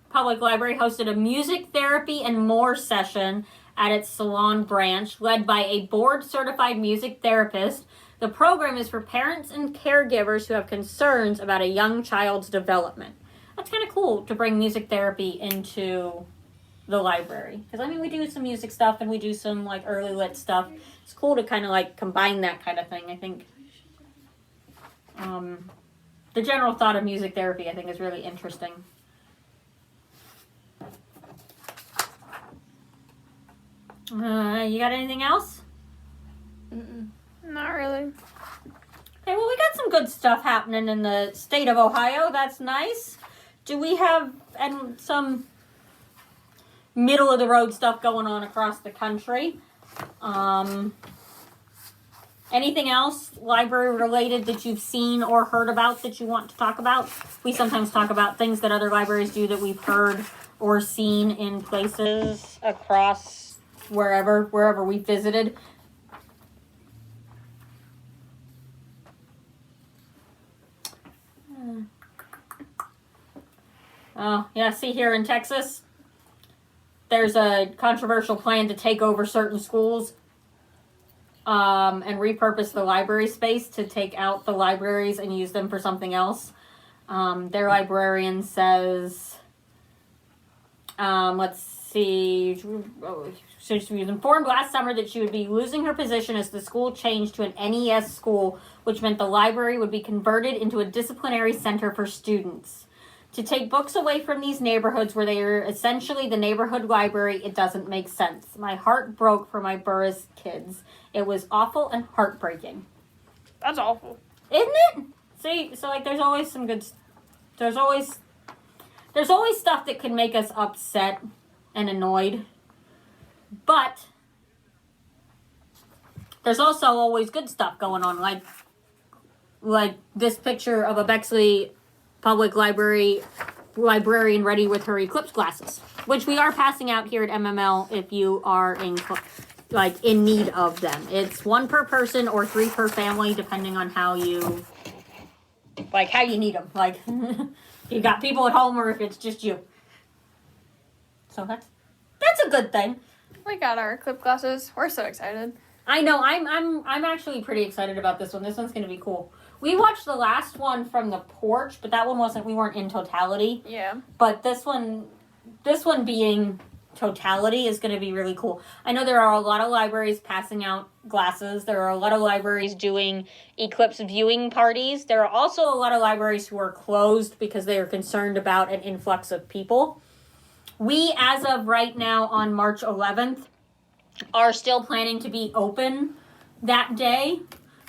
Speaker 5: Public Library hosted a music therapy and more session at its Salon branch, led by a board-certified music therapist. The program is for parents and caregivers who have concerns about a young child's development. That's kind of cool to bring music therapy into the library. Because, I mean, we do some music stuff and we do some, like, early lit stuff. It's cool to kind of, like, combine that kind of thing, I think. The general thought of music therapy, I think, is really interesting. You got anything else?
Speaker 2: Not really.
Speaker 5: Okay, well, we got some good stuff happening in the state of Ohio. That's nice. Do we have some middle-of-the-road stuff going on across the country? Anything else library-related that you've seen or heard about that you want to talk about? We sometimes talk about things that other libraries do that we've heard or seen in places across wherever we visited. Oh, yeah, see here in Texas, there's a controversial plan to take over certain schools and repurpose the library space to take out the libraries and use them for something else. Their librarian says, let's see, she was informed last summer that she would be losing her position as the school changed to an NES school, which meant the library would be converted into a disciplinary center for students. To take books away from these neighborhoods where they are essentially the neighborhood library, it doesn't make sense. My heart broke for my Burris kids. It was awful and heartbreaking.
Speaker 2: That's awful.
Speaker 5: Isn't it? See, so like there's always some good, there's always stuff that can make us upset and annoyed. But there's also always good stuff going on, like this picture of a Bexley Public librarian ready with her eclipse glasses, which we are passing out here at MML if you are in need of them. It's 1 per person or 3 per family, depending on how you need them. Like, you got people at home or if it's just you. So that's a good thing.
Speaker 2: We got our clip glasses. We're so excited.
Speaker 5: I know. I'm actually pretty excited about this one. This one's gonna be cool. We watched the last one from the porch, but that one we weren't in totality.
Speaker 2: Yeah.
Speaker 5: But this one being totality is going to be really cool. I know there are a lot of libraries passing out glasses. There are a lot of libraries doing eclipse viewing parties. There are also a lot of libraries who are closed because they are concerned about an influx of people. We, as of right now on March 11th, are still planning to be open that day.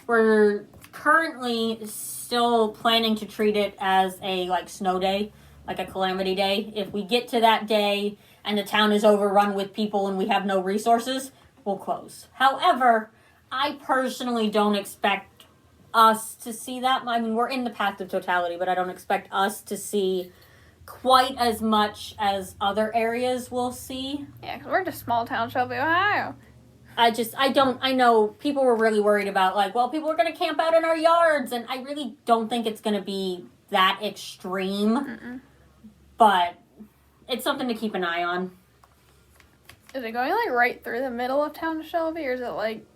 Speaker 5: We're currently still planning to treat it as a snow day, like a calamity day. If we get to that day and the town is overrun with people and we have no resources, we'll close. However, I personally don't expect us to see that. I mean, we're in the path of totality, but I don't expect us to see quite as much as other areas will see.
Speaker 2: Yeah, because we're just small town Shelby, Ohio.
Speaker 5: I know people were really worried about, people are going to camp out in our yards, and I really don't think it's going to be that extreme.
Speaker 2: Mm-mm.
Speaker 5: But it's something to keep an eye on.
Speaker 2: Is it going, right through the middle of town Shelby, or is it,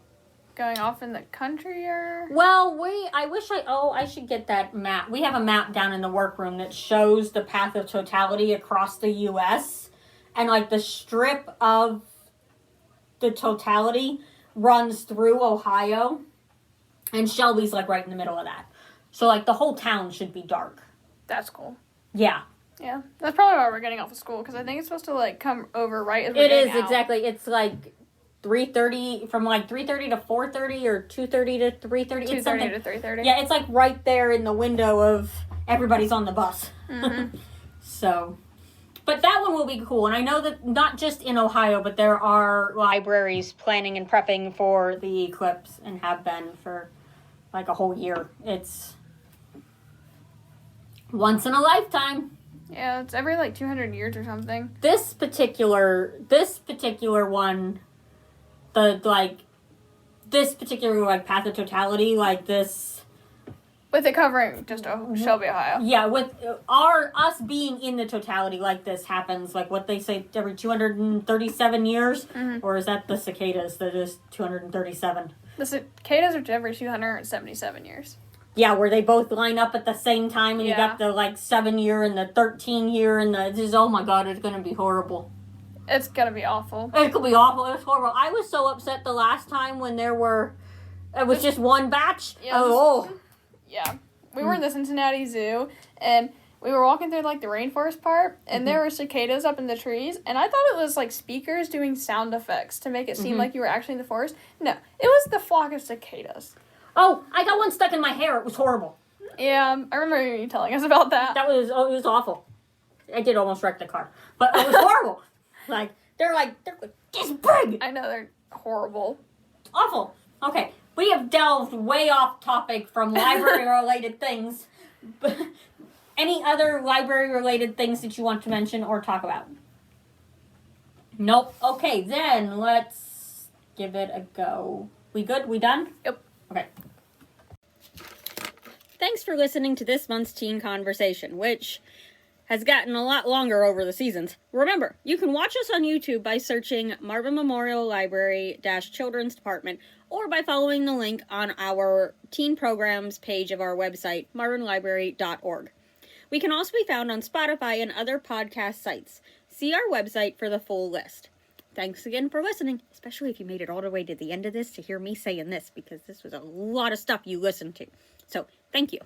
Speaker 2: going off in the country, or?
Speaker 5: Well, I should get that map. We have a map down in the workroom that shows the path of totality across the U.S., and, the strip of the totality runs through Ohio, and Shelby's right in the middle of that. So the whole town should be dark.
Speaker 2: That's cool.
Speaker 5: Yeah.
Speaker 2: Yeah, that's probably why we're getting off of school, because I think it's supposed to come over right as we're
Speaker 5: It
Speaker 2: getting
Speaker 5: is
Speaker 2: out.
Speaker 5: exactly. It's 3:30 from like 3:30 to 4:30 or 2:30 to 3:30.
Speaker 2: 2:30 to 3:30.
Speaker 5: Yeah, it's like right there in the window of everybody's on the bus.
Speaker 2: Mm-hmm.
Speaker 5: So, but that one will be cool. And I know that not just in Ohio, but there are libraries planning and prepping for the eclipse and have been for like a whole year. It's once in a lifetime.
Speaker 2: Yeah, it's every like 200 years or something.
Speaker 5: This particular one, this particular path of totality, like this.
Speaker 2: With it covering just Shelby, Ohio.
Speaker 5: Yeah, with us being in the totality like this happens, like what they say every 237 years, or is that the cicadas that is 237?
Speaker 2: The cicadas are every 277 years.
Speaker 5: Yeah, where they both line up at the same time, and you
Speaker 2: Yeah.
Speaker 5: got the 7 year and the 13 year, and oh my god, it's gonna be horrible.
Speaker 2: It's gonna be awful.
Speaker 5: It could be awful. It was horrible. I was so upset the last time when it was just one batch.
Speaker 2: Yeah, Yeah. We were in the Cincinnati Zoo, and we were walking through, the rainforest part, and there were cicadas up in the trees, and I thought it was, speakers doing sound effects to make it seem like you were actually in the forest. No, it was the flock of cicadas.
Speaker 5: Oh, I got one stuck in my hair. It was horrible.
Speaker 2: Yeah, I remember you telling us about that.
Speaker 5: It was awful. I did almost wreck the car, but it was horrible. They're this big.
Speaker 2: I know, they're horrible.
Speaker 5: Awful. Okay, we have delved way off topic from library-related things. But any other library-related things that you want to mention or talk about? Nope. Okay, then let's give it a go. We good? We done?
Speaker 2: Yep.
Speaker 5: Okay.
Speaker 1: Thanks for listening to this month's Teen Conversation, which has gotten a lot longer over the seasons. Remember, you can watch us on YouTube by searching Marvin Memorial Library-Children's Department, or by following the link on our teen programs page of our website, marvinlibrary.org. We can also be found on Spotify and other podcast sites. See our website for the full list. Thanks again for listening, especially if you made it all the way to the end of this to hear me saying this, because this was a lot of stuff you listened to. So, thank you.